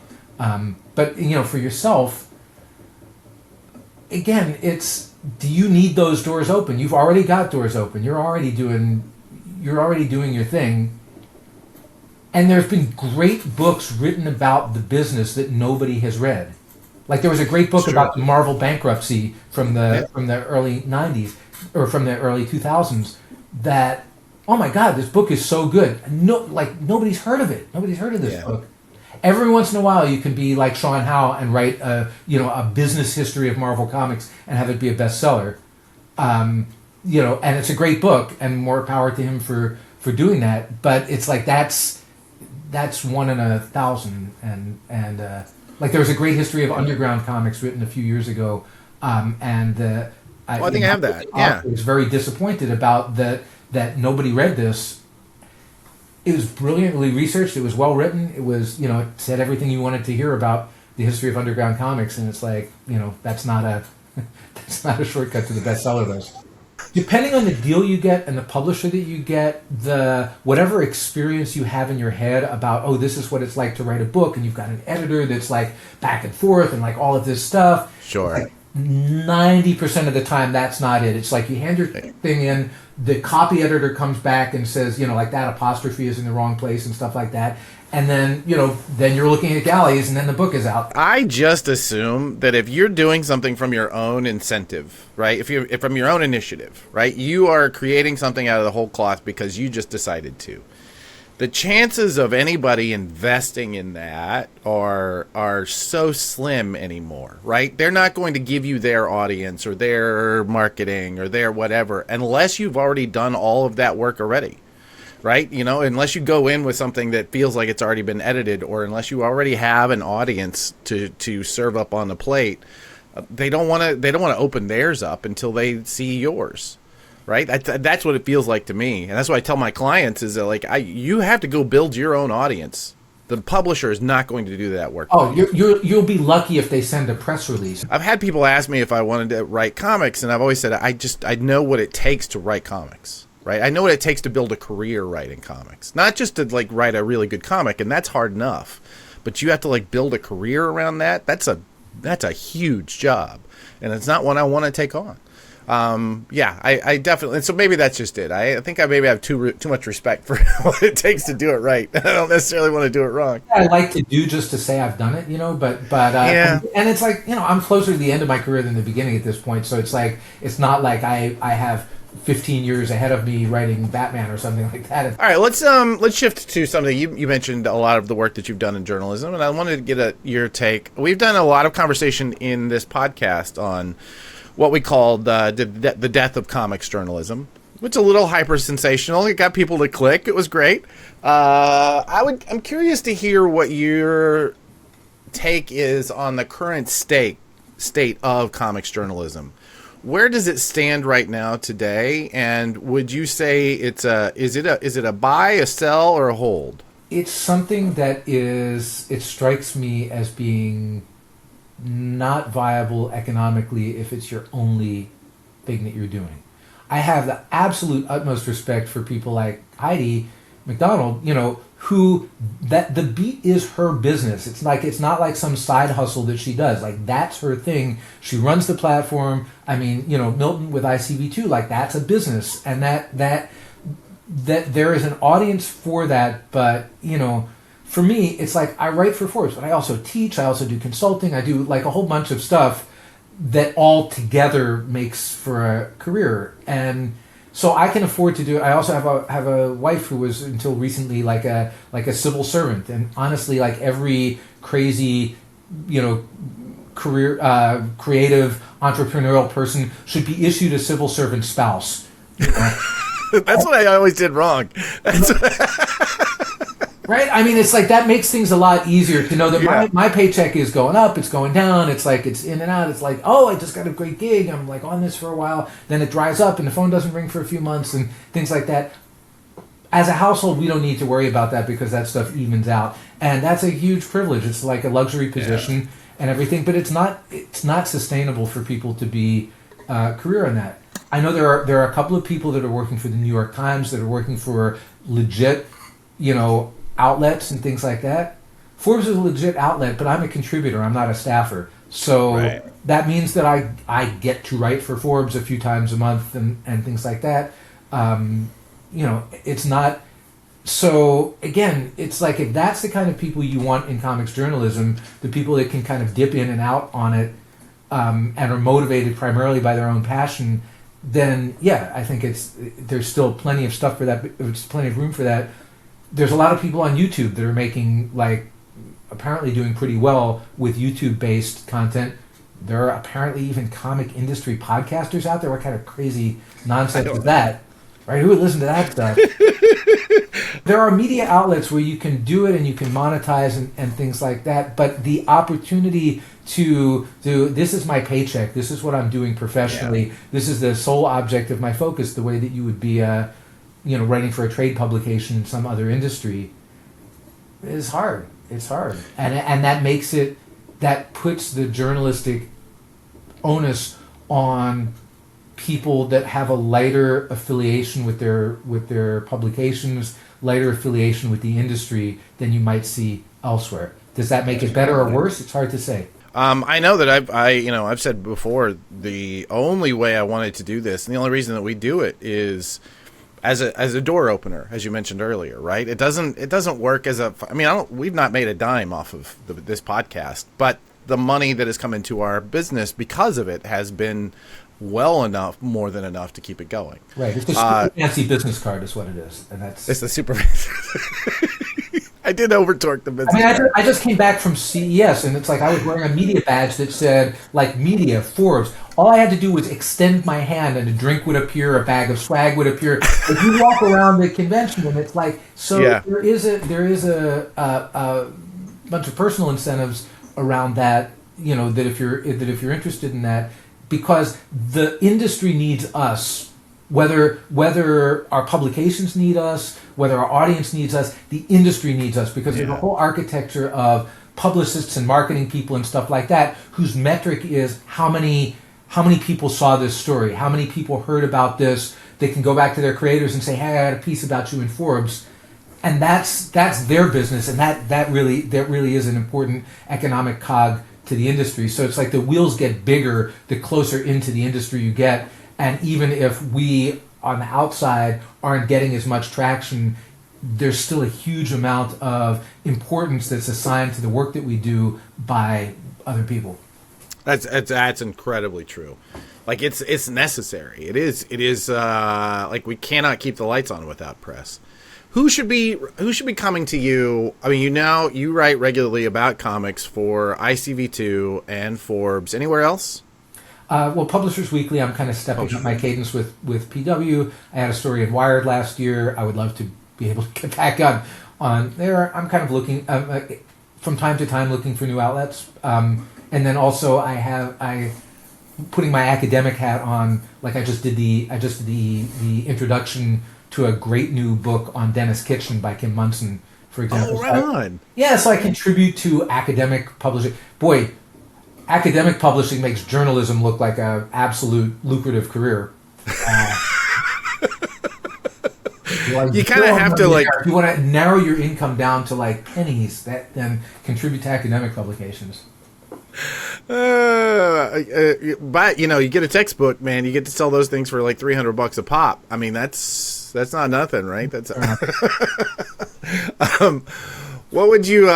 [SPEAKER 1] But for yourself, again, it's, do you need those doors open? You've already got doors open. You're already doing your thing. And there's been great books written about the business that nobody has read. Like there was a great book about the Marvel bankruptcy from the early 90s or from the early 2000s that, oh my God, this book is so good. Nobody's heard of it. Nobody's heard of this book. Every once in a while you can be like Sean Howe and write a business history of Marvel Comics and have it be a bestseller. And it's a great book, and more power to him for doing that. But it's like that's 1 in 1,000, and like there was a great history of underground comics written a few years ago, I think I have that. Yeah, I was very disappointed about that nobody read this. It was brilliantly researched. It was well written. It was it said everything you wanted to hear about the history of underground comics, and it's like that's not a shortcut to the bestseller list. Depending on the deal you get and the publisher that you get, whatever experience you have in your head about, this is what it's like to write a book, and you've got an editor that's like back and forth and like all of this stuff.
[SPEAKER 2] Sure.
[SPEAKER 1] Like 90% of the time, that's not it. It's like you hand your thing in, the copy editor comes back and says, like that apostrophe is in the wrong place and stuff like that. And then, then you're looking at galleys and then the book is out.
[SPEAKER 2] I just assume that if you're doing something from your own incentive, right? If from your own initiative, right? You are creating something out of the whole cloth because you just decided to. The chances of anybody investing in that are so slim anymore, right? They're not going to give you their audience or their marketing or their whatever unless you've already done all of that work already. Right? Unless you go in with something that feels like it's already been edited, or unless you already have an audience to serve up on the plate, they don't want to open theirs up until they see yours. Right? That's what it feels like to me. And that's what I tell my clients is that you have to go build your own audience. The publisher is not going to do that work.
[SPEAKER 1] Oh, you'll be lucky if they send a press release.
[SPEAKER 2] I've had people ask me if I wanted to write comics, and I've always said I know what it takes to write comics. Right? I know what it takes to build a career writing comics. Not just to write a really good comic, and that's hard enough. But you have to build a career around that. That's a huge job. And it's not one I want to take on. I definitely, and so maybe that's just it. I think I maybe have too much respect for what it takes to do it right. I don't necessarily want to do it wrong.
[SPEAKER 1] I like to do just to say I've done it, but yeah. And it's I'm closer to the end of my career than the beginning at this point. So it's not like I have 15 years ahead of me writing Batman or something like that.
[SPEAKER 2] All right, let's shift to something. You mentioned a lot of the work that you've done in journalism, and I wanted to get your take. We've done a lot of conversation in this podcast on what we called the death of comics journalism, which is a little hyper sensational. It got people to click. It was great. I'm curious to hear what your take is on the current state of comics journalism. Where does it stand right now today? And would you say is it a buy, a sell, or a hold?
[SPEAKER 1] It's something that it strikes me as being not viable economically if it's your only thing that you're doing. I have the absolute utmost respect for people like Heidi McDonald, who that the beat is her business. It's not like some side hustle that she does. That's her thing. She runs the platform. I mean, Milton with ICV2, that's a business, and that there is an audience for that. But for me, it's I write for Forbes, but I also teach. I also do consulting. I do a whole bunch of stuff that all together makes for a career. And so I can afford to do it. I also have a wife who was until recently like a civil servant, and honestly, every crazy, career creative entrepreneurial person should be issued a civil servant spouse.
[SPEAKER 2] That's what I always did wrong.
[SPEAKER 1] Right? I mean, it's that makes things a lot easier to know that my paycheck is going up, it's going down, it's it's in and out. It's oh, I just got a great gig, I'm on this for a while, then it dries up and the phone doesn't ring for a few months and things like that. As a household, we don't need to worry about that because that stuff evens out. And that's a huge privilege. It's a luxury position and everything, but it's not sustainable for people to be career in that. I know there are a couple of people that are working for the New York Times, that are working for legit, outlets and things like that. Forbes is a legit outlet, but I'm a contributor. I'm not a staffer. So that means that I get to write for Forbes a few times a month and things like that. It's not... So, again, it's if that's the kind of people you want in comics journalism, the people that can kind of dip in and out on it and are motivated primarily by their own passion, then, I think there's still plenty of stuff for that. There's plenty of room for that. There's a lot of people on YouTube that are making, apparently doing pretty well with YouTube-based content. There are apparently even comic industry podcasters out there. What kind of crazy nonsense is that? Right? Who would listen to that stuff? There are media outlets where you can do it and you can monetize and things like that, but the opportunity to do, this is my paycheck, this is what I'm doing professionally, this is the sole object of my focus, the way that you would be writing for a trade publication in some other industry, is hard. It's hard. And that puts the journalistic onus on people that have a lighter affiliation with their publications, lighter affiliation with the industry than you might see elsewhere. Does that make it better or worse? It's hard to say.
[SPEAKER 2] I know that I've said before, the only way I wanted to do this, and the only reason that we do it is as a door opener, as you mentioned earlier, right? It doesn't work as a. I mean, we've not made a dime off of this podcast, but the money that has come into our business because of it has been well enough, more than enough to keep it going.
[SPEAKER 1] Right. It's the super fancy business card is what it is, and that's.
[SPEAKER 2] It's the super. I did over-torque the business.
[SPEAKER 1] I mean, I just came back from CES, and it's like I was wearing a media badge that said, like, media, Forbes. All I had to do was extend my hand, and a drink would appear, a bag of swag would appear. If you walk around the convention, and it's like, so yeah. there is a bunch of personal incentives around that, you know, that if you're interested in that, because the industry needs us. Whether our publications need us, whether our audience needs us, the industry needs us, because there's a whole architecture of publicists and marketing people and stuff like that whose metric is how many people saw this story, how many people heard about this. They can go back to their creators and say, hey, I had a piece about you in Forbes. And that's their business, and that really is an important economic cog to the industry. So it's like the wheels get bigger the closer into the industry you get. And even if we, on the outside, aren't getting as much traction, there's still a huge amount of importance that's assigned to the work that we do by other people.
[SPEAKER 2] That's incredibly true. Like, it's necessary. It is like, we cannot keep the lights on without press. Who should be coming to you? I mean, you write regularly about comics for ICV2 and Forbes. Anywhere else?
[SPEAKER 1] Well, Publishers Weekly, I'm kind of stepping up my cadence with PW. I had a story in Wired last year. I would love to be able to get back on there. I'm kind of looking from time to time, looking for new outlets. And then also I putting my academic hat on. Like I just did the introduction to a great new book on Dennis Kitchen by Kim Munson, for example.
[SPEAKER 2] Oh, right on.
[SPEAKER 1] Yeah, so I contribute to academic publishing. Boy, academic publishing makes journalism look like an absolute lucrative career.
[SPEAKER 2] You kind of have to, like...
[SPEAKER 1] If you want to narrow your income down to, like, pennies, then contribute to academic publications.
[SPEAKER 2] But, you get a textbook, man, you get to sell those things for, like, $300 a pop. I mean, that's not nothing, right? That's... What would you?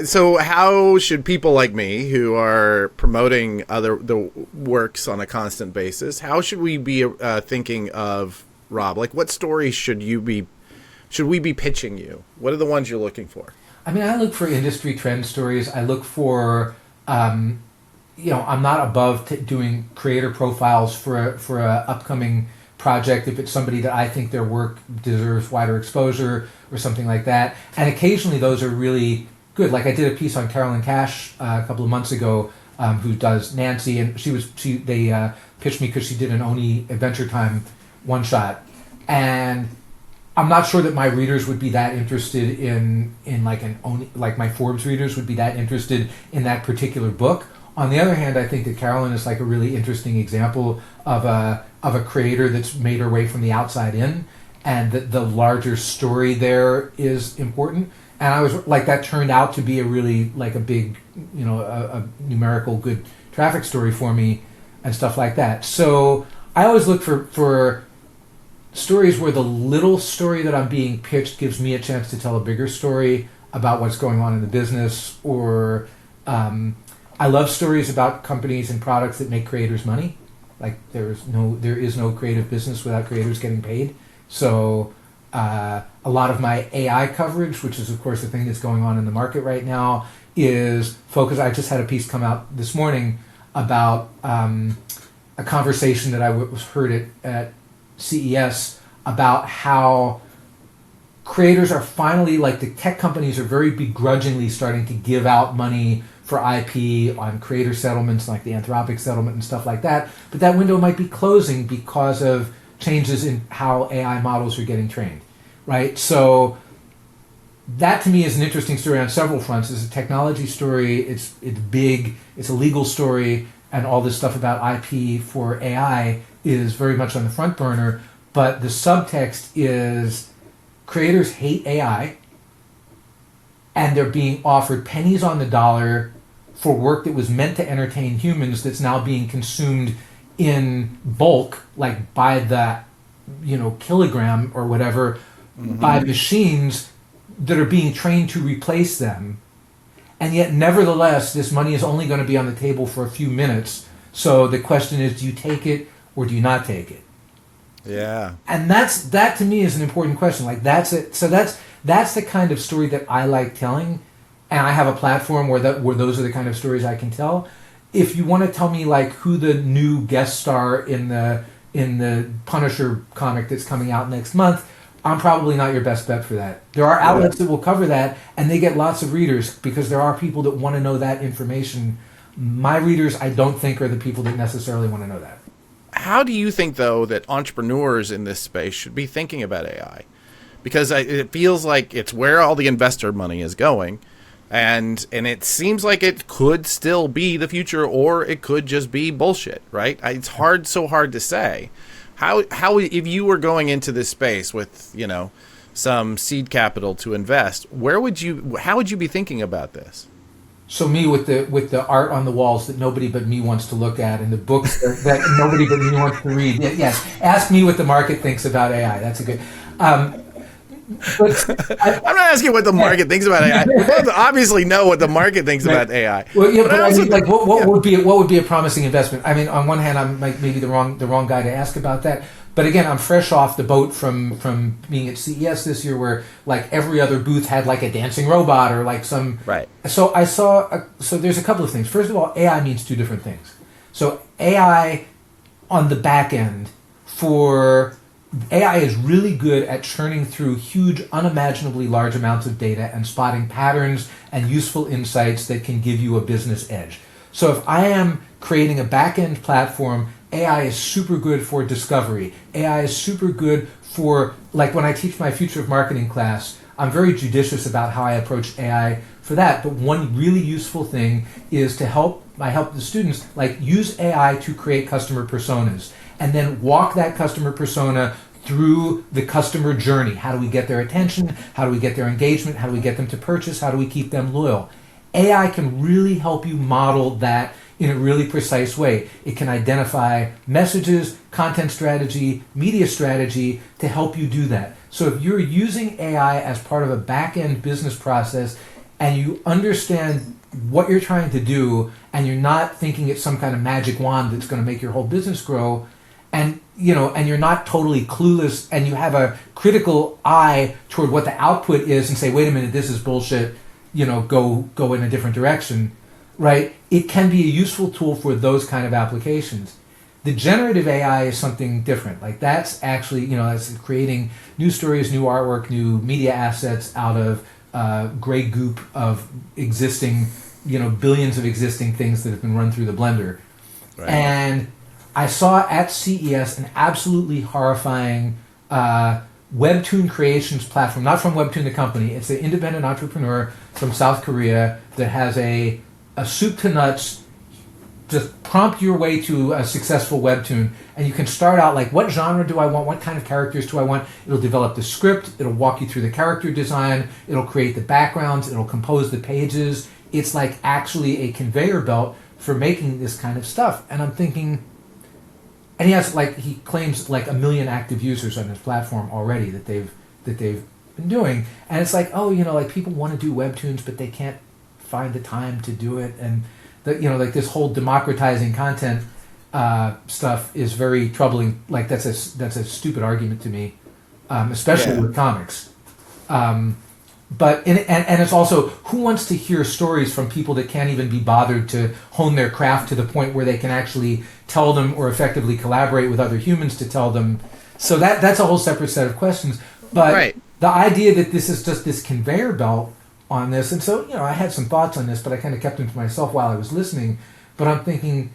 [SPEAKER 2] So, how should people like me, who are promoting the works on a constant basis, how should we be thinking of Rob? Like, what stories should we be pitching you? What are the ones you're looking for?
[SPEAKER 1] I mean, I look for industry trend stories. I look for, I'm not above doing creator profiles for a upcoming project if it's somebody that I think their work deserves wider exposure or something like that. And occasionally those are really good. Like I did a piece on Carolyn Cash a couple of months ago, who does Nancy, and they pitched me because she did an Oni Adventure Time one shot. And I'm not sure that my readers would be that interested in like an Oni, like my Forbes readers would be that interested in that particular book. On the other hand, I think that Carolyn is like a really interesting example of a creator that's made her way from the outside in, and that the larger story there is important. And I was like, that turned out to be a really like a big, a numerical good traffic story for me and stuff like that. So I always look for stories where the little story that I'm being pitched gives me a chance to tell a bigger story about what's going on in the business, or I love stories about companies and products that make creators money. Like there is no creative business without creators getting paid. So a lot of my AI coverage, which is of course the thing that's going on in the market right now, is focused. I just had a piece come out this morning about a conversation that I was heard at CES about how creators are finally, like the tech companies are very begrudgingly starting to give out money for IP on creator settlements like the Anthropic settlement and stuff like that. But that window might be closing because of changes in how AI models are getting trained, right? So that to me is an interesting story on several fronts. It's a technology story, it's big, it's a legal story, and all this stuff about IP for AI is very much on the front burner. But the subtext is creators hate AI, and they're being offered pennies on the dollar for work that was meant to entertain humans that's now being consumed in bulk, like by the kilogram or whatever, by machines that are being trained to replace them. And yet, nevertheless, this money is only going to be on the table for a few minutes. So the question is, do you take it or do you not take it?
[SPEAKER 2] Yeah.
[SPEAKER 1] And that to me is an important question. Like that's it. So that's the kind of story that I like telling, and I have a platform where those are the kind of stories I can tell. If you want to tell me like who the new guest star in the Punisher comic that's coming out next month, I'm probably not your best bet for that. There are outlets that will cover that, and they get lots of readers because there are people that want to know that information. My readers, I don't think, are the people that necessarily want to know that.
[SPEAKER 2] How do you think, though, that entrepreneurs in this space should be thinking about AI? Because it feels like it's where all the investor money is going, and it seems like it could still be the future, or it could just be bullshit, right? It's so hard to say. How if you were going into this space with, some seed capital to invest, how would you be thinking about this?
[SPEAKER 1] So me with the art on the walls that nobody but me wants to look at, and the books that nobody but me wants to read. Yes, ask me what the market thinks about AI. That's a good. But
[SPEAKER 2] I'm not asking what the market thinks about AI. We both obviously know what the market thinks about AI.
[SPEAKER 1] Well, yeah, but I mean, like, what would be a promising investment? I mean, on one hand, I'm like maybe the wrong guy to ask about that. But again, I'm fresh off the boat from being at CES this year, where like every other booth had like a dancing robot or like some.
[SPEAKER 2] Right.
[SPEAKER 1] So I saw. So there's a couple of things. First of all, AI means two different things. So AI on the back end for. AI is really good at churning through huge, unimaginably large amounts of data and spotting patterns and useful insights that can give you a business edge. So if I am creating a back-end platform, AI is super good for discovery. AI is super good for, like when I teach my Future of Marketing class, I'm very judicious about how I approach AI for that. But one really useful thing is to help the students like use AI to create customer personas and then walk that customer persona through the customer journey. How do we get their attention? How do we get their engagement? How do we get them to purchase? How do we keep them loyal? AI can really help you model that in a really precise way. It can identify messages, content strategy, media strategy to help you do that. So if you're using AI as part of a back-end business process and you understand what you're trying to do and you're not thinking it's some kind of magic wand that's going to make your whole business grow, and you're not totally clueless, and you have a critical eye toward what the output is, and say, "Wait a minute, this is bullshit." Go in a different direction, right? It can be a useful tool for those kind of applications. The generative AI is something different. Like that's actually, that's creating new stories, new artwork, new media assets out of gray goop of existing, billions of existing things that have been run through the blender,
[SPEAKER 2] right.
[SPEAKER 1] And I saw at CES an absolutely horrifying Webtoon Creations platform, not from Webtoon the company. It's an independent entrepreneur from South Korea that has a soup to nuts, just prompt your way to a successful Webtoon. And you can start out like, what genre do I want? What kind of characters do I want? It'll develop the script. It'll walk you through the character design. It'll create the backgrounds. It'll compose the pages. It's like actually a conveyor belt for making this kind of stuff. And I'm thinking... And he claims like 1 million active users on his platform already that they've been doing. And it's like, like people want to do webtoons, but they can't find the time to do it. And like this whole democratizing content stuff is very troubling. Like that's a stupid argument to me, especially with comics. But and it's also, who wants to hear stories from people that can't even be bothered to hone their craft to the point where they can actually tell them or effectively collaborate with other humans to tell them? So that's a whole separate set of questions. But the idea that this is just this conveyor belt on this, and so I had some thoughts on this, but I kind of kept them to myself while I was listening. But I'm thinking,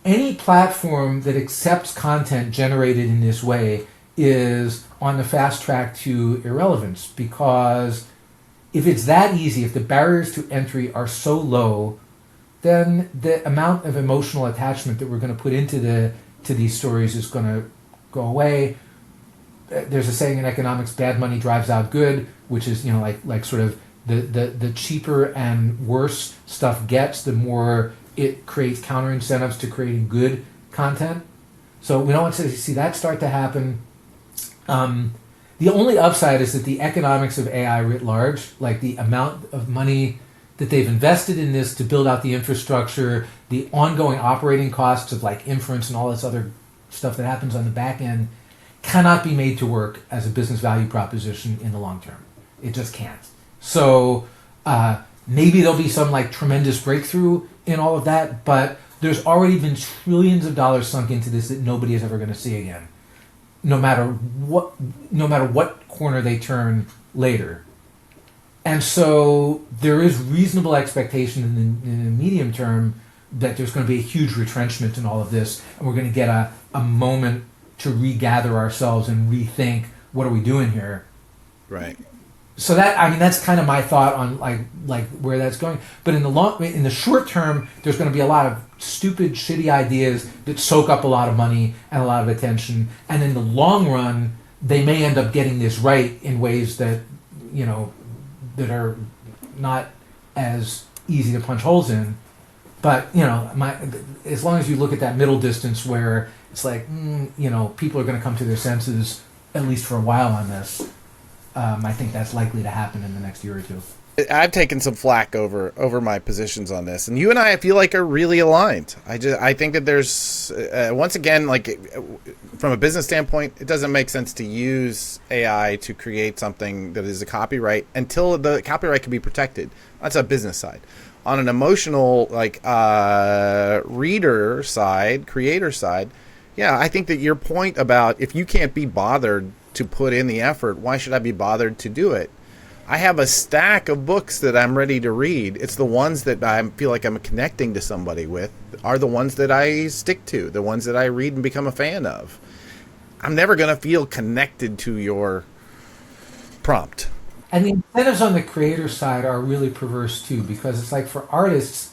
[SPEAKER 1] any platform that accepts content generated in this way is on the fast track to irrelevance, because if it's that easy, if the barriers to entry are so low, then the amount of emotional attachment that we're going to put into these stories is going to go away. There's a saying in economics, bad money drives out good, which is like sort of the cheaper and worse stuff gets, the more it creates counter incentives to creating good content. So we don't want to see that start to happen. The only upside is that the economics of AI writ large, like the amount of money that they've invested in this to build out the infrastructure, the ongoing operating costs of like inference and all this other stuff that happens on the back end, cannot be made to work as a business value proposition in the long term. It just can't. So maybe there'll be some like tremendous breakthrough in all of that, but there's already been trillions of dollars sunk into this that nobody is ever going to see again, no matter what corner they turn later. And so there is reasonable expectation in the medium term that there's going to be a huge retrenchment in all of this, and we're going to get a moment to regather ourselves and rethink what are we doing here.
[SPEAKER 2] Right.
[SPEAKER 1] So that's kind of my thought on like where that's going. But in the short term, there's going to be a lot of stupid, shitty ideas that soak up a lot of money and a lot of attention. And in the long run, they may end up getting this right in ways that that are not as easy to punch holes in. But as long as you look at that middle distance where it's like people are going to come to their senses at least for a while on this. I think that's likely to happen in the next year or two.
[SPEAKER 2] I've taken some flack over my positions on this, and you and I feel like are really aligned. I think that there's once again, like from a business standpoint, it doesn't make sense to use AI to create something that is a copyright until the copyright can be protected. That's a business side. On an emotional, like reader side, creator side, yeah, I think that your point about if you can't be bothered to put in the effort, why should I be bothered to do it? I have a stack of books that I'm ready to read. It's the ones that I feel like I'm connecting to somebody with are the ones that I stick to, the ones that I read and become a fan of. I'm never going to feel connected to your prompt.
[SPEAKER 1] And the incentives on the creator side are really perverse too, because it's like for artists,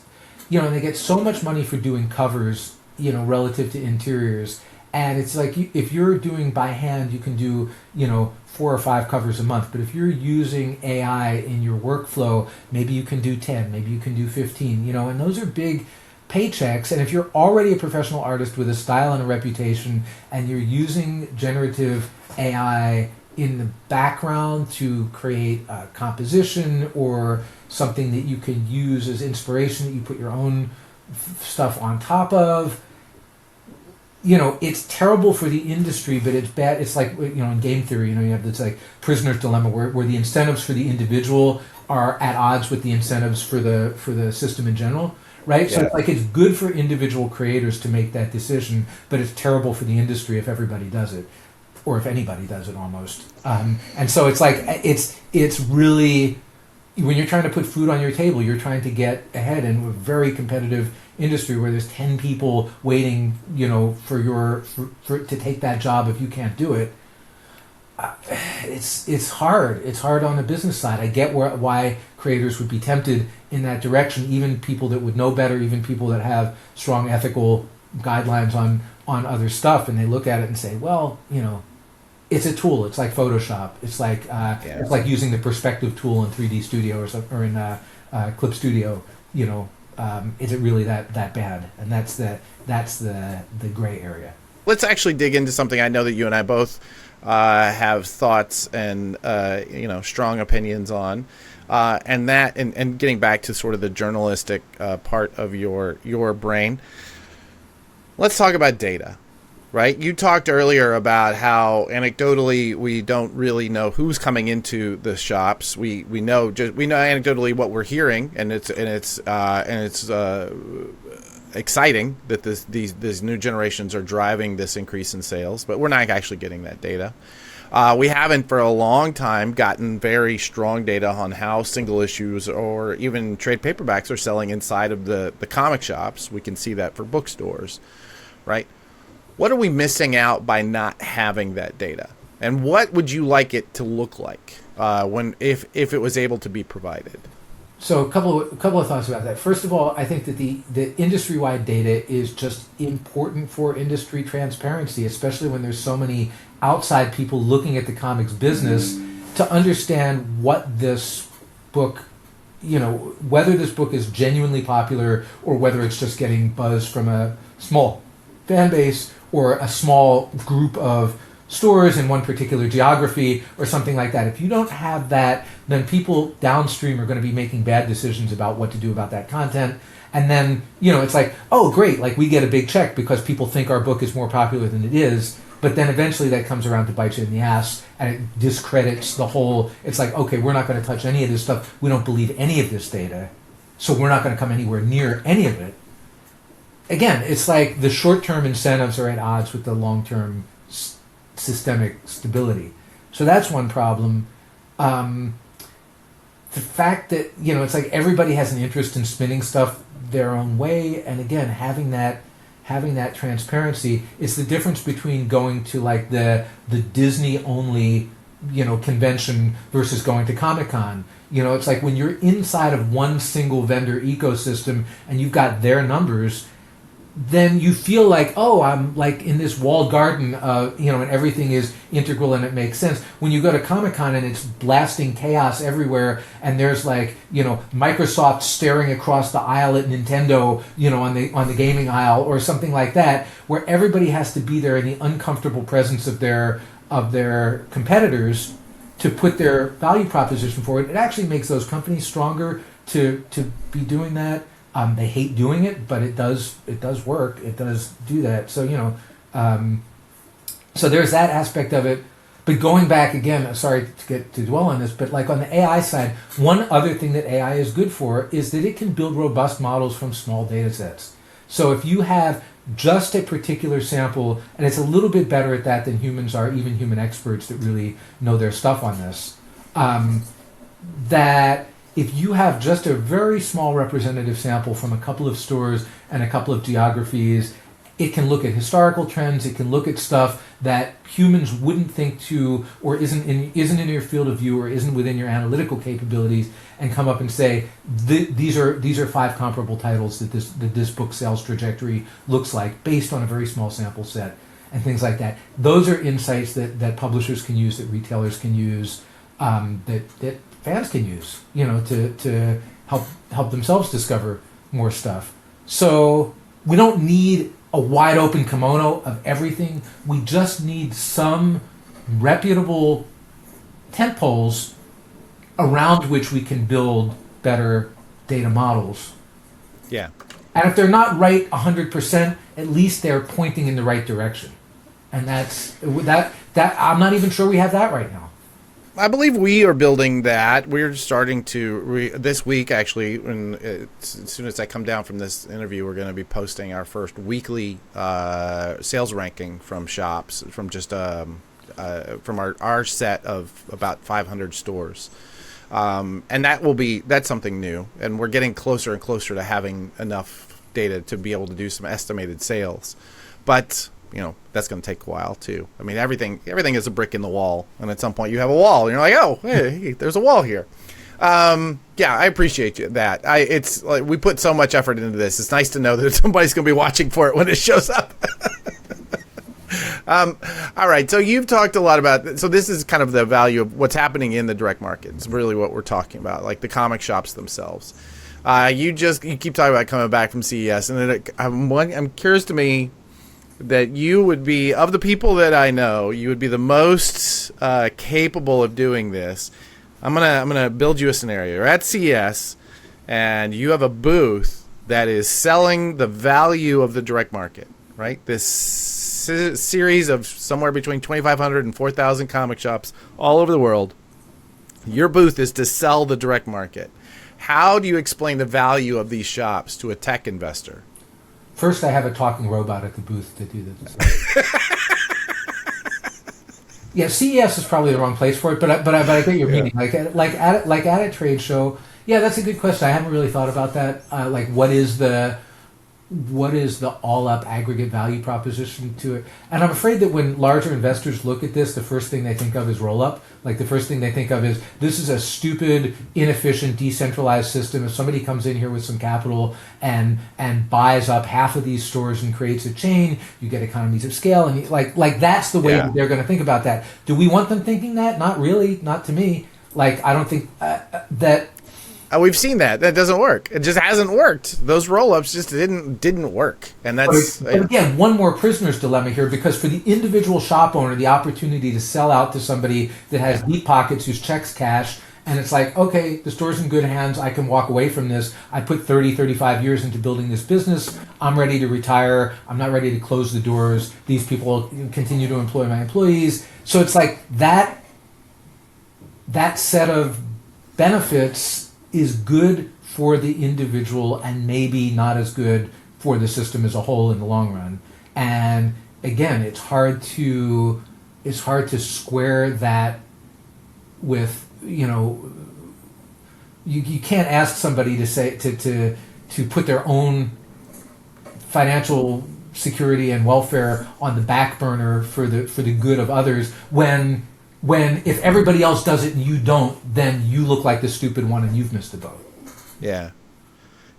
[SPEAKER 1] they get so much money for doing covers, relative to interiors. And it's like if you're doing by hand, you can do, 4 or 5 covers a month. But if you're using AI in your workflow, maybe you can do 10, maybe you can do 15, and those are big paychecks. And if you're already a professional artist with a style and a reputation, and you're using generative AI in the background to create a composition or something that you can use as inspiration that you put your own stuff on top of, it's terrible for the industry, but it's bad. It's like, in game theory, you have this like prisoner's dilemma where the incentives for the individual are at odds with the incentives for the system in general, right? Yeah. So it's like it's good for individual creators to make that decision, but it's terrible for the industry if everybody does it, or if anybody does it almost. And so it's like, it's really, when you're trying to put food on your table, you're trying to get ahead in a very competitive industry where there's 10 people waiting, for to take that job if you can't do it. It's hard. It's hard on the business side. I get why creators would be tempted in that direction, even people that would know better, even people that have strong ethical guidelines on other stuff, and they look at it and say, well, it's a tool. It's like Photoshop. It's like it's like using the perspective tool in 3D Studio or in Clip Studio. Is it really that bad? And that's the gray area.
[SPEAKER 2] Let's actually dig into something I know that you and I both have thoughts and strong opinions on, and getting back to sort of the journalistic part of your brain. Let's talk about data. Right? You talked earlier about how anecdotally we don't really know who's coming into the shops. We know anecdotally what we're hearing, and it's exciting that these new generations are driving this increase in sales, but we're not actually getting that data. We haven't for a long time gotten very strong data on how single issues or even trade paperbacks are selling inside of the comic shops. We can see that for bookstores, right? What are we missing out by not having that data? And what would you like it to look like if it was able to be provided?
[SPEAKER 1] So a couple of thoughts about that. First of all, I think that the industry-wide data is just important for industry transparency, especially when there's so many outside people looking at the comics business to understand what this book, whether this book is genuinely popular or whether it's just getting buzz from a small fan base or a small group of stores in one particular geography or something like that. If you don't have that, then people downstream are going to be making bad decisions about what to do about that content. And then, it's like, oh, great, like we get a big check because people think our book is more popular than it is. But then eventually that comes around to bite you in the ass and it discredits the whole, it's like, okay, we're not going to touch any of this stuff. We don't believe any of this data. So we're not going to come anywhere near any of it. Again, it's like the short-term incentives are at odds with the long-term systemic stability. So that's one problem. The fact that, it's like everybody has an interest in spinning stuff their own way. And again, having that transparency is the difference between going to like the Disney only, convention versus going to Comic-Con. It's like when you're inside of one single vendor ecosystem and you've got their numbers, then you feel like, oh, I'm like in this walled garden, and everything is integral and it makes sense. When you go to Comic-Con and it's blasting chaos everywhere and there's like, Microsoft staring across the aisle at Nintendo, on the gaming aisle or something like that, where everybody has to be there in the uncomfortable presence of their competitors to put their value proposition forward. It actually makes those companies stronger to be doing that. They hate doing it, but it does work. It does do that. So, so there's that aspect of it. But going back again, sorry to dwell on this, but like on the AI side, one other thing that AI is good for is that it can build robust models from small data sets. So if you have just a particular sample, and it's a little bit better at that than humans are, even human experts that really know their stuff on this, that if you have just a very small representative sample from a couple of stores and a couple of geographies, it can look at historical trends, it can look at stuff that humans wouldn't think to, or isn't in your field of view, or isn't within your analytical capabilities, and come up and say, these are 5 comparable titles that this book sales trajectory looks like, based on a very small sample set, and things like that. Those are insights that publishers can use, that retailers can use, that fans can use, to help themselves discover more stuff. So we don't need a wide open kimono of everything. We just need some reputable tentpoles around which we can build better data models.
[SPEAKER 2] Yeah.
[SPEAKER 1] And if they're not right 100%, at least they're pointing in the right direction. And that I'm not even sure we have that right now.
[SPEAKER 2] I believe we are building that. We're starting to this week, actually. As soon as I come down from this interview, we're going to be posting our first weekly sales ranking from shops, from just from our set of about 500 stores, and that's something new. And we're getting closer and closer to having enough data to be able to do some estimated sales, but that's going to take a while too. I mean, everything is a brick in the wall, and at some point you have a wall, and you're like, oh, hey, there's a wall here. Yeah, I appreciate that. It's like we put so much effort into this. It's nice to know that somebody's going to be watching for it when it shows up. All right, so you've talked a lot about. So this is kind of the value of what's happening in the direct market. It's really what we're talking about, like the comic shops themselves. You keep talking about coming back from CES, and I'm curious to me that you would be, of the people that I know, you would be the most capable of doing this. I'm gonna build you a scenario. You're at CES, and you have a booth that is selling the value of the direct market, right? This series of somewhere between 2,500 and 4,000 comic shops all over the world. Your booth is to sell the direct market. How do you explain the value of these shops to a tech investor?
[SPEAKER 1] First, I have a talking robot at the booth to do this. Yeah, CES is probably the wrong place for it, but I get your meaning. Like at a trade show. Yeah, that's a good question. I haven't really thought about that. Like, what is the all-up aggregate value proposition to it? And I'm afraid that when larger investors look at this, the first thing they think of is roll-up. Like, the first thing they think of is, this is a stupid, inefficient, decentralized system. If somebody comes in here with some capital and buys up half of these stores and creates a chain, you get economies of scale. And like that's the way that they're going to think about that. Do we want them thinking that? Not really. Not to me. Like, I don't think that
[SPEAKER 2] We've seen that. That doesn't work. It just hasn't worked. Those roll-ups just didn't work. And that's...
[SPEAKER 1] But again, one more prisoner's dilemma here, because for the individual shop owner, the opportunity to sell out to somebody that has deep pockets, whose checks cash, and it's like, okay, the store's in good hands. I can walk away from this. I put 30, 35 years into building this business. I'm ready to retire. I'm not ready to close the doors. These people continue to employ my employees. So it's like that set of benefits is good for the individual and maybe not as good for the system as a whole in the long run. And again, it's hard to square that with, you can't ask somebody to say to put their own financial security and welfare on the back burner for the good of others when if everybody else does it and you don't, then you look like the stupid one and you've missed the boat.
[SPEAKER 2] Yeah.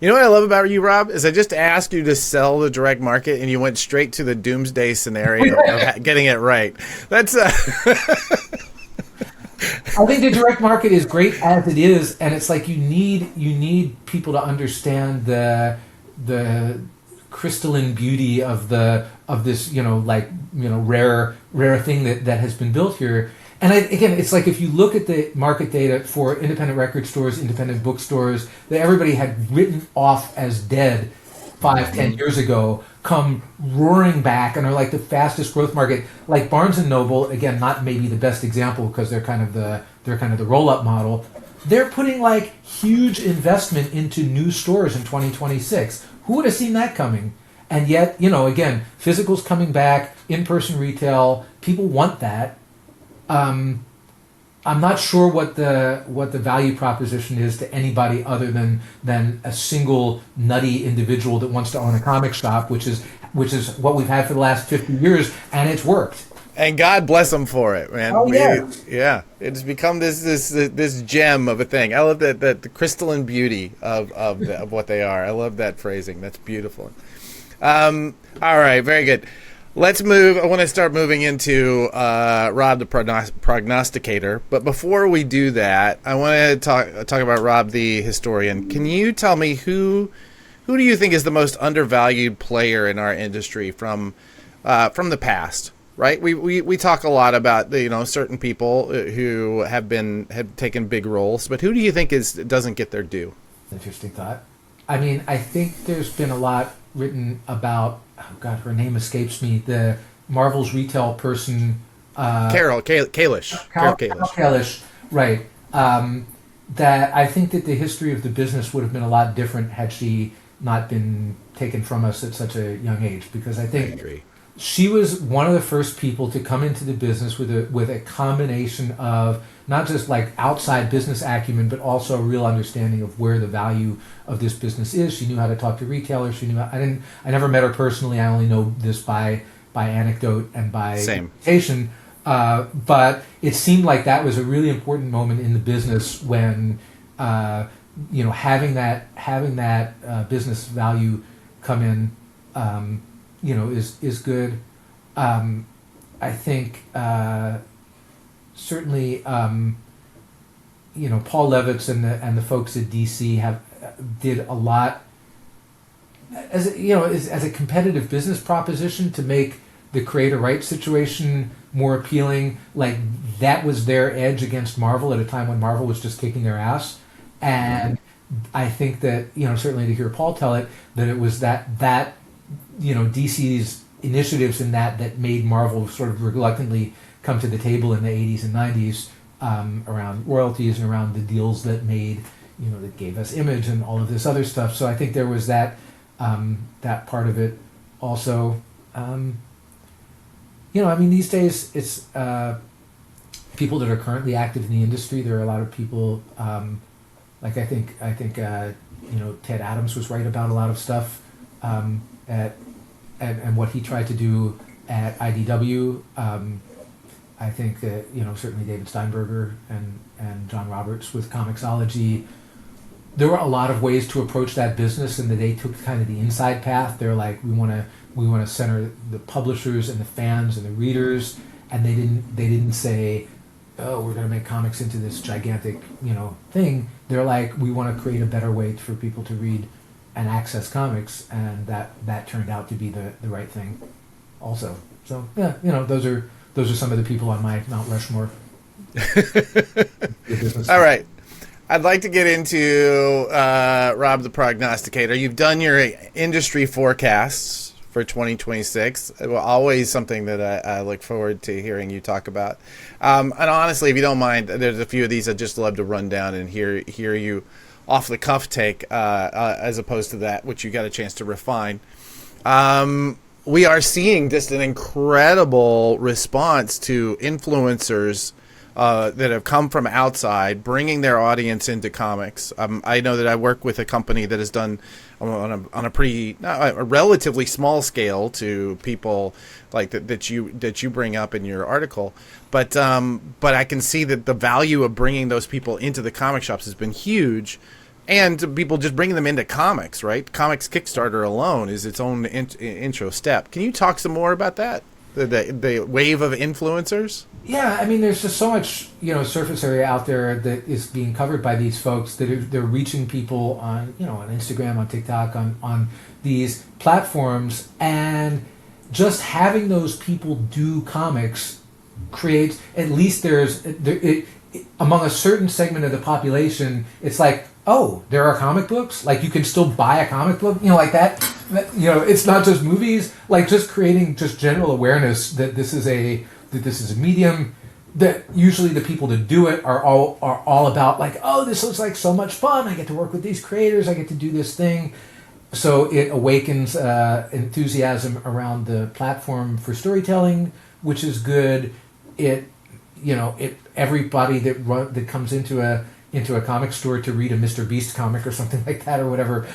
[SPEAKER 2] You know what I love about you, Rob, is I just asked you to sell the direct market and you went straight to the doomsday scenario of getting it right. That's
[SPEAKER 1] I think the direct market is great as it is, and it's like you need people to understand the crystalline beauty of this rare thing that has been built here. And again, it's like if you look at the market data for independent record stores, independent bookstores that everybody had written off as dead 5-10 years ago, come roaring back and are like the fastest growth market. Like Barnes and Noble, again, not maybe the best example because they're kind of the roll up model. They're putting like huge investment into new stores in 2026. Who would have seen that coming? And yet, again, physical's coming back, in-person retail, people want that. I'm not sure what the value proposition is to anybody other than a single nutty individual that wants to own a comic shop, which is what we've had for the last 50 years, and it's worked.
[SPEAKER 2] And God bless them for it, man.
[SPEAKER 1] Oh yeah,
[SPEAKER 2] yeah. It's become this gem of a thing. I love that the crystalline beauty of what they are. I love that phrasing. That's beautiful. All right, very good. Let's move. I want to start moving into Rob the prognosticator. But before we do that, I want to talk about Rob the historian. Can you tell me who do you think is the most undervalued player in our industry from the past? Right. We talk a lot about certain people who have taken big roles, but who do you think doesn't get their due?
[SPEAKER 1] Interesting thought. I mean, I think there's been a lot written about. Oh God, her name escapes me. The Marvel's retail person,
[SPEAKER 2] Carol Kalish. Carol
[SPEAKER 1] Kalish, right? That I think that the history of the business would have been a lot different had she not been taken from us at such a young age. Because I think she was one of the first people to come into the business with a combination of not just like outside business acumen, but also a real understanding of where the value of this business is. She knew how to talk to retailers. She knew I never met her personally. I only know this by anecdote and by reputation. But it seemed like that was a really important moment in the business when having that business value come in is good. I think certainly Paul Levitz and the folks at DC did a lot as a competitive business proposition to make the creator rights situation more appealing. Like that was their edge against Marvel at a time when Marvel was just kicking their ass. And I think that certainly to hear Paul tell it, that it was that DC's initiatives in that made Marvel sort of reluctantly come to the table in the 80s and 90s around royalties and around the deals that made that gave us Image and all of this other stuff. So I think there was that part of it also. These days it's people that are currently active in the industry. There are a lot of people I think Ted Adams was right about a lot of stuff and what he tried to do at IDW. I think that certainly David Steinberger and John Roberts with Comixology. There were a lot of ways to approach that business, and that they took kind of the inside path. They're like, we want to center the publishers and the fans and the readers, and they didn't say, oh, we're going to make comics into this gigantic, thing. They're like, we want to create a better way for people to read and access comics, and that turned out to be the right thing also. So yeah, those are some of the people on my Mount Rushmore.
[SPEAKER 2] All right. I'd like to get into Rob the Prognosticator. You've done your industry forecasts for 2026. Always something that I look forward to hearing you talk about. And honestly, if you don't mind, there's a few of these I'd just love to run down and hear you off the cuff take, as opposed to that, which you got a chance to refine. We are seeing just an incredible response to influencers that have come from outside, bringing their audience into comics. I know that I work with a company that has done on a relatively small scale to people like that you bring up in your article, but I can see that the value of bringing those people into the comic shops has been huge. And people just bringing them into comics, right? Comics Kickstarter alone is its own intro step. Can you talk some more about that? The wave of influencers?
[SPEAKER 1] Yeah, I mean, there's just so much surface area out there that is being covered by these folks that they're reaching people on on Instagram, on TikTok, on these platforms, and just having those people do comics creates, at least among a certain segment of the population, it's like, oh, there are comic books? Like, you can still buy a comic book? Like that? It's not just movies. Like, just creating just general awareness that this is a medium, that usually the people that do it are all about, like, oh, this looks like so much fun. I get to work with these creators. I get to do this thing. So it awakens enthusiasm around the platform for storytelling, which is good. Everybody that comes into a comic store to read a Mr. Beast comic or something like that, or whatever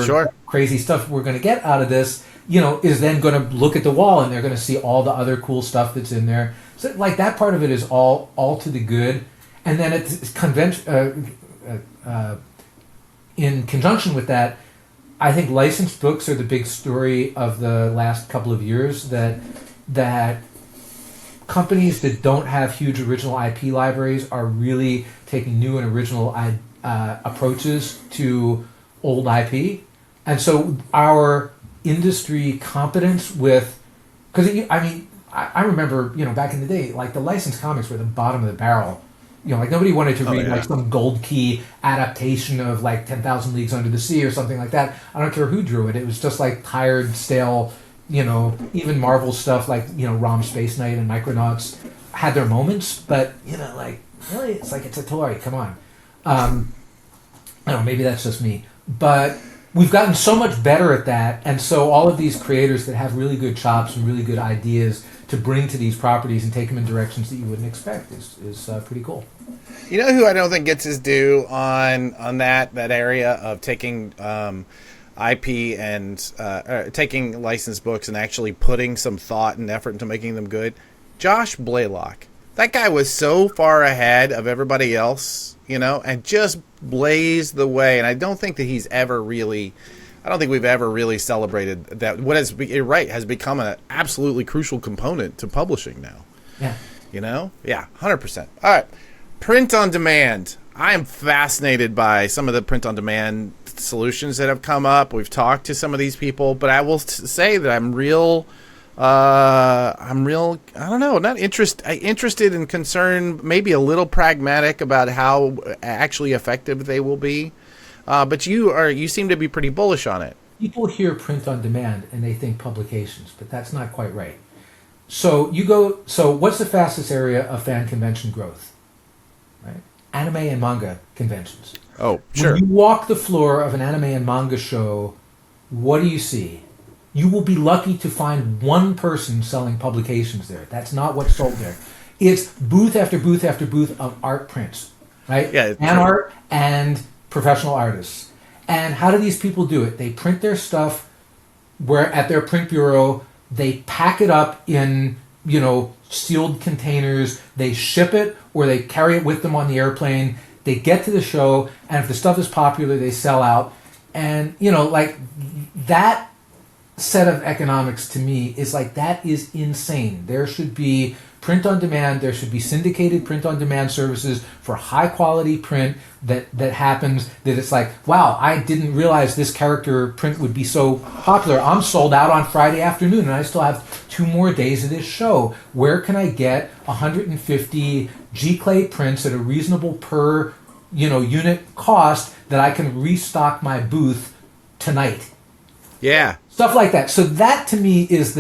[SPEAKER 2] Sure.
[SPEAKER 1] crazy stuff we're going to get out of this, is then going to look at the wall, and they're going to see all the other cool stuff that's in there. So like that part of it is all to the good. And then in conjunction with that, I think licensed books are the big story of the last couple of years, that companies that don't have huge original IP libraries are really taking new and original approaches to old IP. And so our industry competence with, because I remember, back in the day, like the licensed comics were the bottom of the barrel. Like nobody wanted to read like some Gold Key adaptation of like 10,000 Leagues Under the Sea or something like that. I don't care who drew it. It was just like tired, stale, even Marvel stuff like, ROM Space Knight and Micronauts had their moments, but, like, really, it's like, it's a toy, come on. I don't know, maybe that's just me. But we've gotten so much better at that, and so all of these creators that have really good chops and really good ideas to bring to these properties and take them in directions that you wouldn't expect is pretty cool.
[SPEAKER 2] You know who I don't think gets his due on that area of taking IP and taking licensed books and actually putting some thought and effort into making them good? Josh Blaylock. That guy was so far ahead of everybody else, and just blazed the way. And I don't think that we've ever really celebrated that. What you're right, has become an absolutely crucial component to publishing now.
[SPEAKER 1] Yeah.
[SPEAKER 2] Yeah, 100%. All right. Print on demand. I am fascinated by some of the print on demand solutions that have come up. We've talked to some of these people, but I will say that I'm real, I don't know, not interested and concerned, maybe a little pragmatic about how actually effective they will be. But you seem to be pretty bullish on it.
[SPEAKER 1] People hear print on demand and they think publications, but that's not quite right. So what's the fastest area of fan convention growth? Right? Anime and manga conventions.
[SPEAKER 2] Oh, sure.
[SPEAKER 1] When you walk the floor of an anime and manga show, what do you see? You will be lucky to find one person selling publications there. That's not what's sold there. It's booth after booth after booth of art prints, right?
[SPEAKER 2] Yeah,
[SPEAKER 1] and art and professional artists. And how do these people do it? They print their stuff at their print bureau. They pack it up in, sealed containers. They ship it, or they carry it with them on the airplane. They get to the show, and if the stuff is popular, they sell out. And, like that set of economics to me is like, that is insane. There should be print on demand. There should be syndicated print on demand services for high quality print that happens, that it's like, wow, I didn't realize this character print would be so popular. I'm sold out on Friday afternoon and I still have 2 more days of this show. Where can I get 150 G-Clay prints at a reasonable per unit cost that I can restock my booth tonight?
[SPEAKER 2] Yeah.
[SPEAKER 1] Stuff like that. So that to me is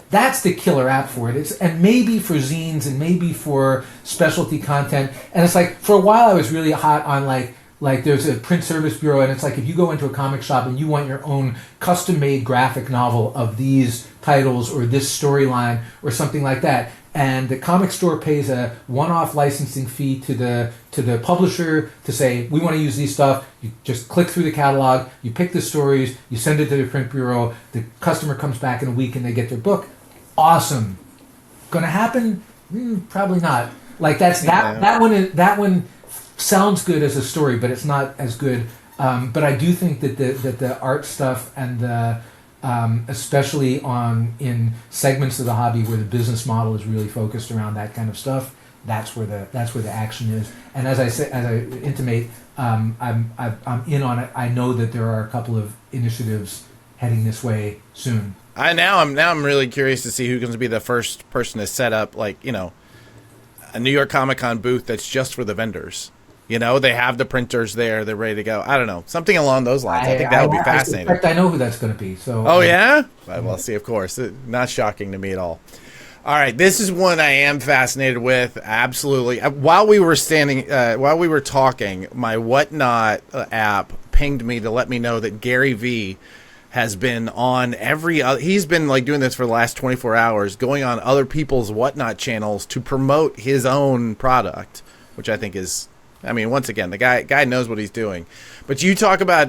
[SPEAKER 1] that's the killer app for it. And maybe for zines and maybe for specialty content. And it's like, for a while I was really hot on like there's a print service bureau, and it's like if you go into a comic shop and you want your own custom made graphic novel of these titles or this storyline or something like that, and the comic store pays a one-off licensing fee to the publisher to say, we want to use these stuff. You just click through the catalog, you pick the stories, you send it to the print bureau, the customer comes back in a week and they get their book. Awesome. Gonna happen? Probably not. Like that one sounds good as a story, but it's not as good. But I do think that the art stuff and the especially in segments of the hobby where the business model is really focused around that kind of stuff, that's where the action is. And as I intimate, I'm in on it. I know that there are a couple of initiatives heading this way soon.
[SPEAKER 2] I'm really curious to see who's going to be the first person to set up a New York Comic Con booth that's just for the vendors. They have the printers there. They're ready to go. I don't know. Something along those lines. I think that would be fascinating.
[SPEAKER 1] I know who that's going to be. So.
[SPEAKER 2] Oh, yeah? Well, see, of course. Not shocking to me at all. All right. This is one I am fascinated with. Absolutely. While we were talking, my Whatnot app pinged me to let me know that Gary V has been on he's been doing this for the last 24 hours, going on other people's Whatnot channels to promote his own product, which I think is, once again, the guy knows what he's doing. But you talk about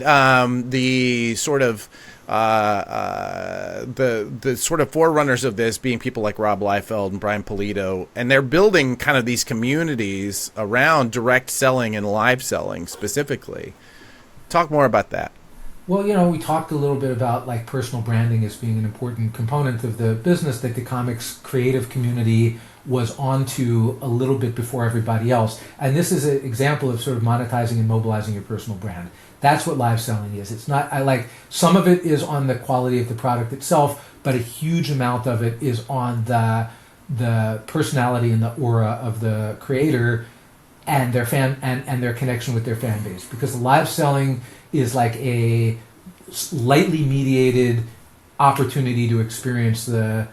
[SPEAKER 2] the sort of the sort of forerunners of this being people like Rob Liefeld and Brian Pulido, and they're building kind of these communities around direct selling and live selling specifically. Talk more about that.
[SPEAKER 1] Well, we talked a little bit about personal branding as being an important component of the business that the comics creative community was onto a little bit before everybody else. And this is an example of sort of monetizing and mobilizing your personal brand. That's what live selling is. It's not, some of it is on the quality of the product itself, but a huge amount of it is on the personality and the aura of the creator and their fan and their connection with their fan base. Because live selling is like a lightly mediated opportunity to experience the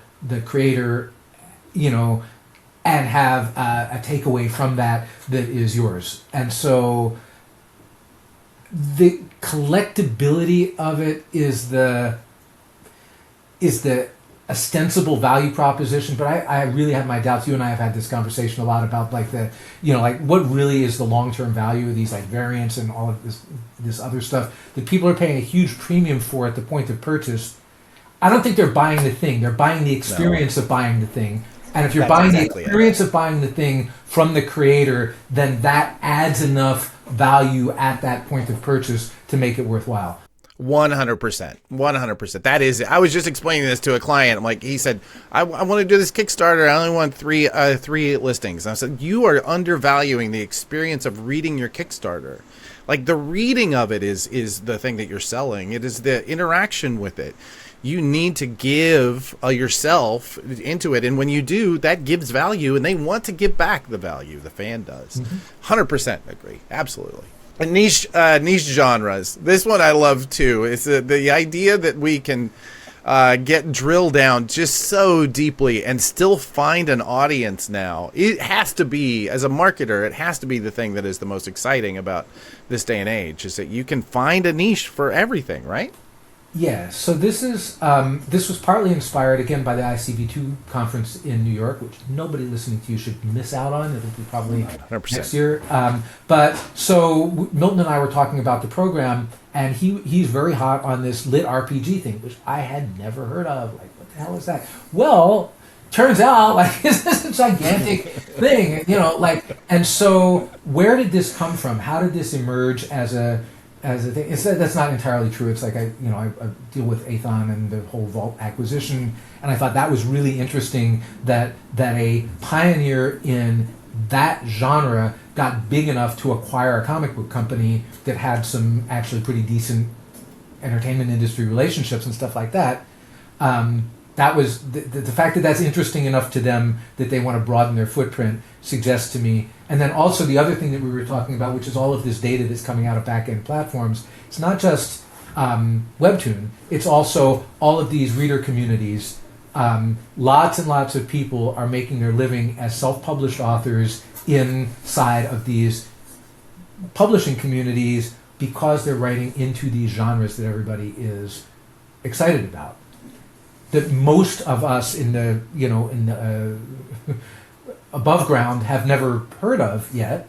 [SPEAKER 1] creator, and have a takeaway from that is yours. And so the collectability of it is the ostensible value proposition, but I really have my doubts. You and I have had this conversation a lot about what really is the long-term value of these variants and all of this other stuff that people are paying a huge premium for at the point of purchase. I don't think they're buying the thing. They're buying the experience of buying the thing. And if you're buying the experience of buying the thing from the creator, then that adds enough value at that point of purchase to make it worthwhile.
[SPEAKER 2] 100%. That is it. I was just explaining this to a client. He said, I want to do this Kickstarter. I only want three listings. And I said, you are undervaluing the experience of reading your Kickstarter. The reading of it is the thing that you're selling. It is the interaction with it. You need to give yourself into it. And when you do, that gives value, and they want to give back the value. The fan does. 100% agree. Absolutely. And niche genres. This one I love too. It's the idea that we can get drilled down just so deeply and still find an audience now. It has to be, as a marketer, it has to be the thing that is the most exciting about this day and age, is that you can find a niche for everything, right?
[SPEAKER 1] Yeah, so this was partly inspired, again, by the ICV2 conference in New York, which nobody listening to you should miss out on. It'll be probably
[SPEAKER 2] 100%.
[SPEAKER 1] next year. But so Milton and I were talking about the program, and he's very hot on this lit RPG thing, which I had never heard of. What the hell is that? Well, turns out, this is a gigantic thing, and so where did this come from? How did this emerge as a as a thing. That's not entirely true. It's like I deal with Athon and the whole Vault acquisition, and I thought that was really interesting that a pioneer in that genre got big enough to acquire a comic book company that had some actually pretty decent entertainment industry relationships and stuff like that. That was the fact that that's interesting enough to them that they want to broaden their footprint suggests to me. And then also the other thing that we were talking about, which is all of this data that's coming out of back-end platforms. It's not just Webtoon. It's also all of these reader communities. Lots and lots of people are making their living as self-published authors inside of these publishing communities because they're writing into these genres that everybody is excited about. That most of us in the above ground have never heard of yet,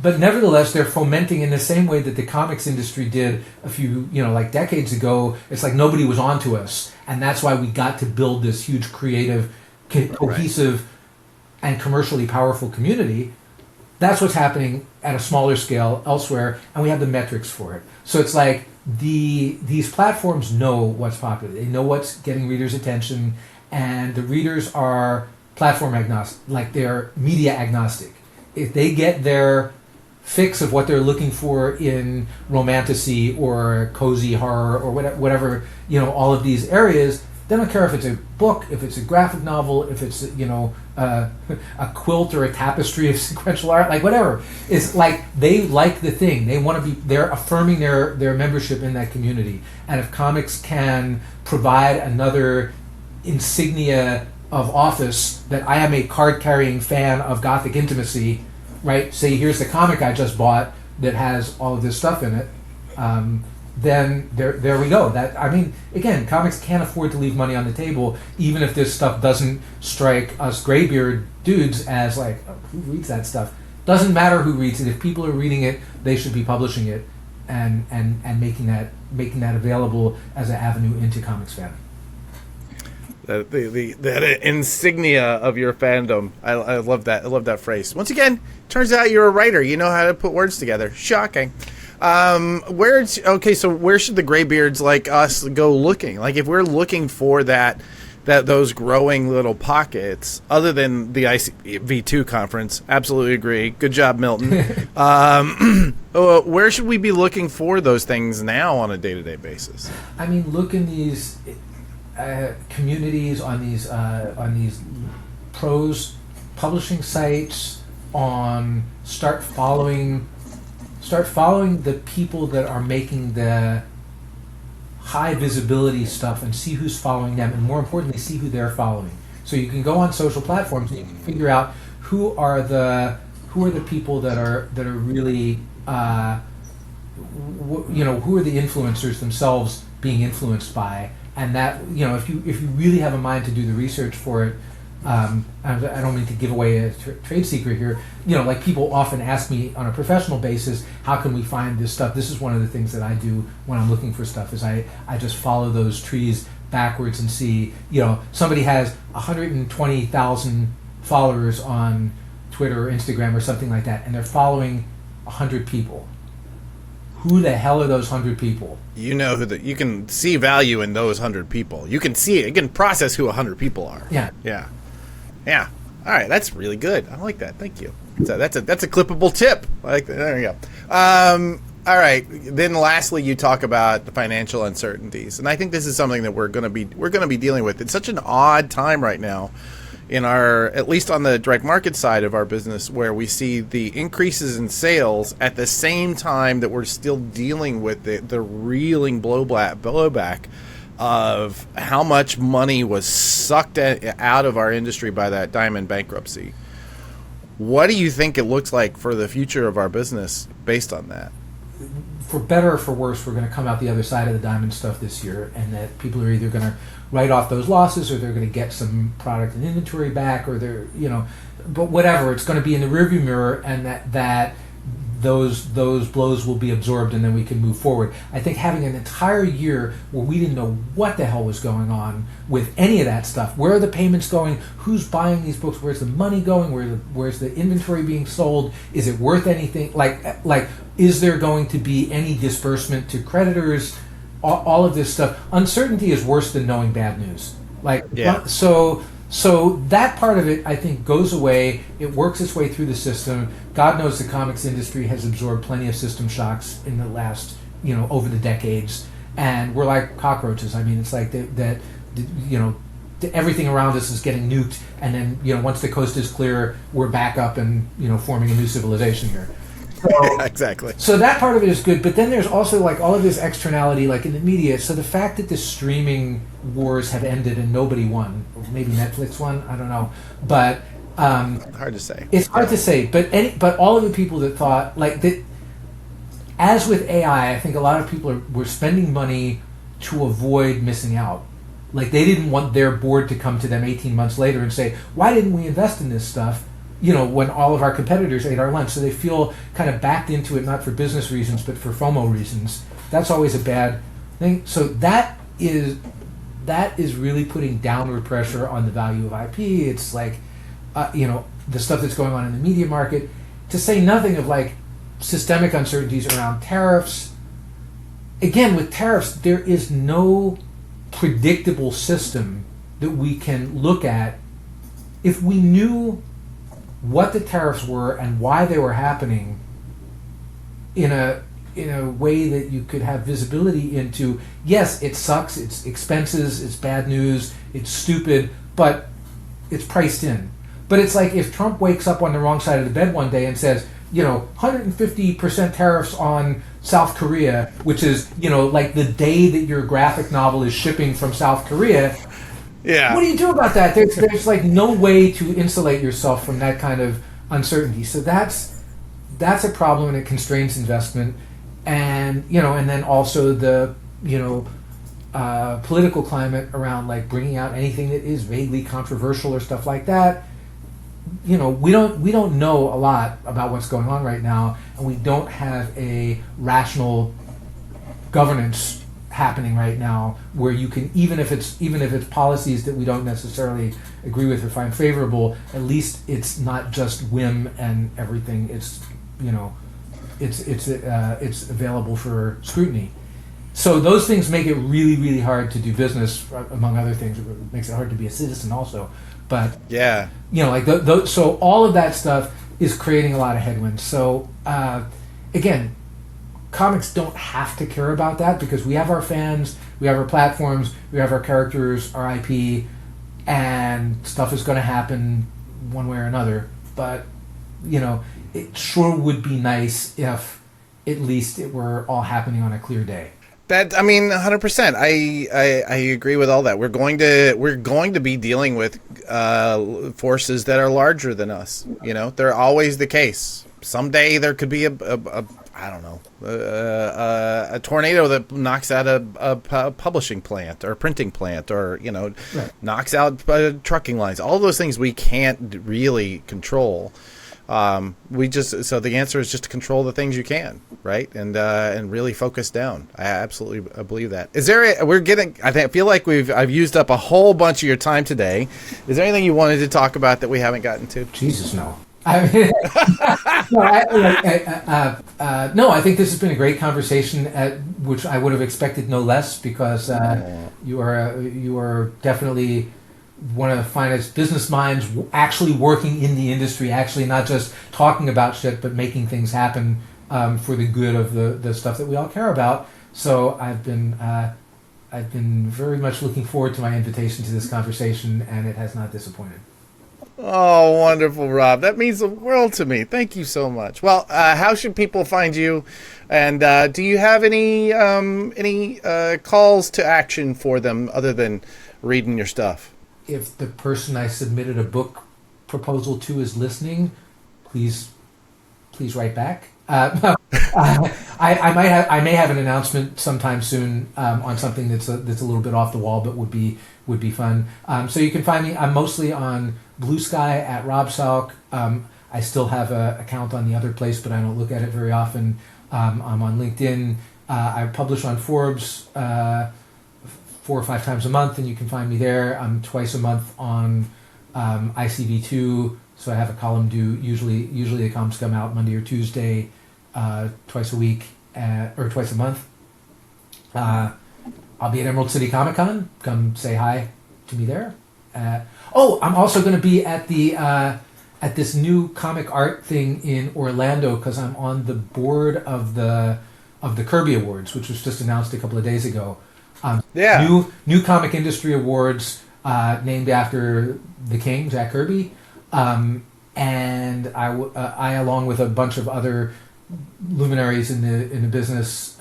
[SPEAKER 1] but nevertheless they're fomenting in the same way that the comics industry did a few decades ago. It's like nobody was onto us, and that's why we got to build this huge creative, cohesive, and commercially powerful community. That's what's happening at a smaller scale elsewhere, and we have the metrics for it. So it's like these platforms know what's popular. They know what's getting readers' attention, and the readers are platform agnostic, like they're media agnostic. If they get their fix of what they're looking for in romantasy or cozy horror or whatever, all of these areas, they don't care if it's a book, if it's a graphic novel, if it's a quilt or a tapestry of sequential art, like whatever. It's like they like the thing. They want to be. They're affirming their membership in that community. And if comics can provide another insignia of office that I am a card-carrying fan of Gothic intimacy, right? Say here's the comic I just bought that has all of this stuff in it. Then there we go. Again, comics can't afford to leave money on the table, even if this stuff doesn't strike us graybeard dudes as like, oh, who reads that stuff? Doesn't matter who reads it. If people are reading it, they should be publishing it and making that available as an avenue into comics fandom.
[SPEAKER 2] That insignia of your fandom. I love that. I love that phrase. Once again, turns out you're a writer. You know how to put words together. Shocking. So where should the graybeards like us go looking? Like if we're looking for those growing little pockets, other than the ICV2 conference, absolutely agree. Good job, Milton. Where should we be looking for those things now on a day-to-day basis?
[SPEAKER 1] I mean, look in these communities, on these prose publishing sites, start following the people that are making the high visibility stuff and see who's following them, and more importantly, see who they're following. So you can go on social platforms and you can figure out who are the people that are really who are the influencers themselves being influenced by, and that if you really have a mind to do the research for it. I don't mean to give away a trade secret here. Like people often ask me on a professional basis, how can we find this stuff? This is one of the things that I do when I'm looking for stuff, is I just follow those trees backwards and see, somebody has 120,000 followers on Twitter or Instagram or something like that, and they're following 100 people. Who the hell are those 100 people?
[SPEAKER 2] You can see value in those 100 people. You can see it. You can process who 100 people are. Yeah. All right, that's really good. I like that. Thank you. That's a clippable tip. I like that. There we go. All right. Then lastly, you talk about the financial uncertainties, and I think this is something that we're going to be dealing with. It's such an odd time right now in at least on the direct market side of our business, where we see the increases in sales at the same time that we're still dealing with the reeling blowback of how much money was sucked out of our industry by that Diamond bankruptcy. What do you think it looks like for the future of our business based on that?
[SPEAKER 1] For better or for worse, we're going to come out the other side of the Diamond stuff this year, and that people are either going to write off those losses, or they're going to get some product and inventory back, or but whatever, it's going to be in the rearview mirror, and that those blows will be absorbed and then we can move forward. I think having an entire year where we didn't know what the hell was going on with any of that stuff, where are the payments going, who's buying these books, where's the money going, where's the inventory being sold, is it worth anything, like is there going to be any disbursement to creditors, all of this stuff. Uncertainty is worse than knowing bad news. So that part of it, I think, goes away. It works its way through the system. God knows the comics industry has absorbed plenty of system shocks in the last, over the decades. And we're like cockroaches. I mean, it's like that everything around us is getting nuked. And then, once the coast is clear, we're back up and, forming a new civilization here. So,
[SPEAKER 2] exactly.
[SPEAKER 1] So that part of it is good, but then there's also like all of this externality, like in the media. So the fact that the streaming wars have ended and nobody won, or maybe Netflix won, I don't know, but
[SPEAKER 2] hard to say.
[SPEAKER 1] It's hard to say, but all of the people that thought like that, as with AI, I think a lot of people were spending money to avoid missing out. Like they didn't want their board to come to them 18 months later and say, "Why didn't we invest in this stuff?" When all of our competitors ate our lunch. So they feel kind of backed into it, not for business reasons, but for FOMO reasons. That's always a bad thing. So that is really putting downward pressure on the value of IP. It's like, the stuff that's going on in the media market, to say nothing of like systemic uncertainties around tariffs. Again, with tariffs, there is no predictable system that we can look at. If we knew what the tariffs were and why they were happening in a way that you could have visibility into, yes, it sucks, it's expenses, it's bad news, it's stupid, but it's priced in. But it's like if Trump wakes up on the wrong side of the bed one day and says, 150% tariffs on South Korea, which is, like the day that your graphic novel is shipping from South Korea.
[SPEAKER 2] Yeah.
[SPEAKER 1] What do you do about that? There's like no way to insulate yourself from that kind of uncertainty. So that's a problem, and it constrains investment. And and then also the political climate around like bringing out anything that is vaguely controversial or stuff like that. We don't know a lot about what's going on right now, and we don't have a rational governance happening right now where you can, even if it's policies that we don't necessarily agree with or find favorable, at least it's not just whim and everything. It's it's available for scrutiny. So those things make it really, really hard to do business, among other things. It makes it hard to be a citizen also. But
[SPEAKER 2] yeah,
[SPEAKER 1] so all of that stuff is creating a lot of headwinds. So again, comics don't have to care about that because we have our fans, we have our platforms, we have our characters, our IP, and stuff is going to happen one way or another. But, it sure would be nice if at least it were all happening on a clear day.
[SPEAKER 2] 100%. I agree with all that. We're going to be dealing with forces that are larger than us. They're always the case. Someday there could be a tornado that knocks out a publishing plant or a printing plant, or
[SPEAKER 1] right.
[SPEAKER 2] knocks out trucking lines. All those things we can't really control. So the answer is just to control the things you can, right? And really focus down. I absolutely believe that. I feel like I've used up a whole bunch of your time today. Is there anything you wanted to talk about that we haven't gotten to?
[SPEAKER 1] Jesus, no. I mean, no, I think this has been a great conversation, which I would have expected no less, because you are definitely one of the finest business minds actually working in the industry, actually not just talking about shit, but making things happen for the good of the stuff that we all care about. So I've been very much looking forward to my invitation to this conversation, and it has not disappointed.
[SPEAKER 2] Oh, wonderful, Rob. That means the world to me. Thank you so much. Well, how should people find you? And do you have any calls to action for them other than reading your stuff?
[SPEAKER 1] If the person I submitted a book proposal to is listening, please write back. I may have an announcement sometime soon on something that's a little bit off the wall, but would be would be fun. So you can find me. I'm mostly on Blue Sky at Rob Salk. I still have an account on the other place, but I don't look at it very often. I'm on LinkedIn. I publish on Forbes 4 or 5 times a month, and you can find me there. I'm twice a month on ICV2, so I have a column due. Usually the columns come out Monday or Tuesday, twice a week or twice a month. I'll be at Emerald City Comic Con. Come say hi to me there. I'm also going to be at the at this new comic art thing in Orlando because I'm on the board of the Kirby Awards, which was just announced a couple of days ago. New comic industry awards named after the King, Jack Kirby, and I along with a bunch of other luminaries in the business,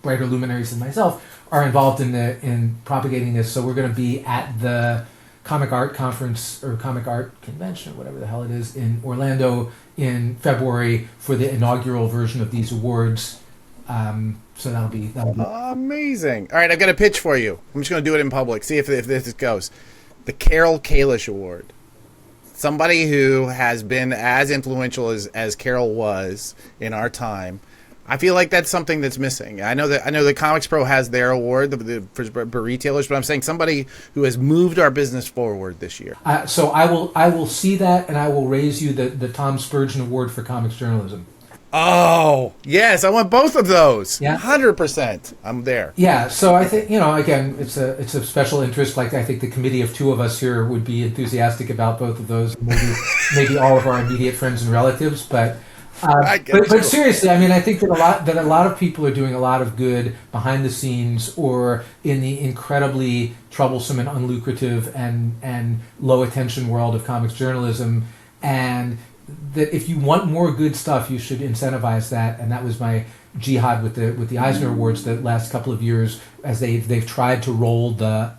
[SPEAKER 1] brighter luminaries than myself, are involved in propagating this. So we're going to be at the Comic Art Conference or Comic Art Convention, whatever the hell it is, in Orlando in February for the inaugural version of these awards. So that'll be
[SPEAKER 2] amazing. All right, I've got a pitch for you. I'm just going to do it in public. See if this goes. The Carol Kalish Award. Somebody who has been as influential as Carol was in our time. I feel like that's something that's missing. I know that Comics Pro has their award for retailers, but I'm saying somebody who has moved our business forward this year.
[SPEAKER 1] So I will see that, and I will raise you the Tom Spurgeon Award for comics journalism.
[SPEAKER 2] Oh yes, I want both of those.
[SPEAKER 1] Yeah,
[SPEAKER 2] 100%. I'm there.
[SPEAKER 1] Yeah. So I think again, it's a special interest. Like I think the committee of 2 of us here would be enthusiastic about both of those. Maybe all of our immediate friends and relatives, but. But seriously, I mean, I think that a lot of people are doing a lot of good behind the scenes or in the incredibly troublesome and unlucrative and low attention world of comics journalism, and that if you want more good stuff, you should incentivize that. And that was my jihad with the Eisner Awards the last couple of years, as they've tried to roll the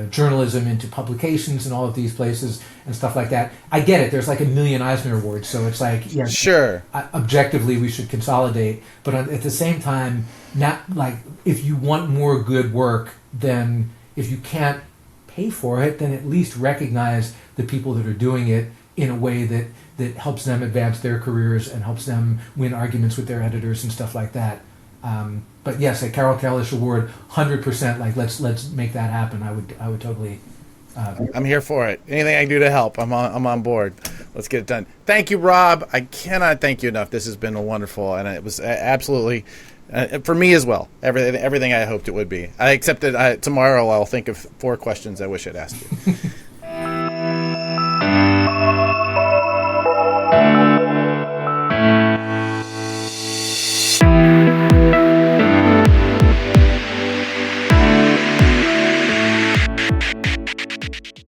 [SPEAKER 1] journalism into publications and all of these places and stuff like that. I get it. There's like a million Eisner Awards, so it's like, yeah,
[SPEAKER 2] sure.
[SPEAKER 1] Objectively, we should consolidate, but at the same time, not like if you want more good work, then if you can't pay for it, then at least recognize the people that are doing it in a way that helps them advance their careers and helps them win arguments with their editors and stuff like that. But yes, a Carol Kalish Award, 100%. Like let's make that happen. I would totally.
[SPEAKER 2] I'm here for it. Anything I can do to help, I'm on board. Let's get it done. Thank you, Rob. I cannot thank you enough. This has been wonderful, and it was absolutely for me as well. Everything I hoped it would be. Except that tomorrow I'll think of 4 questions I wish I'd asked you.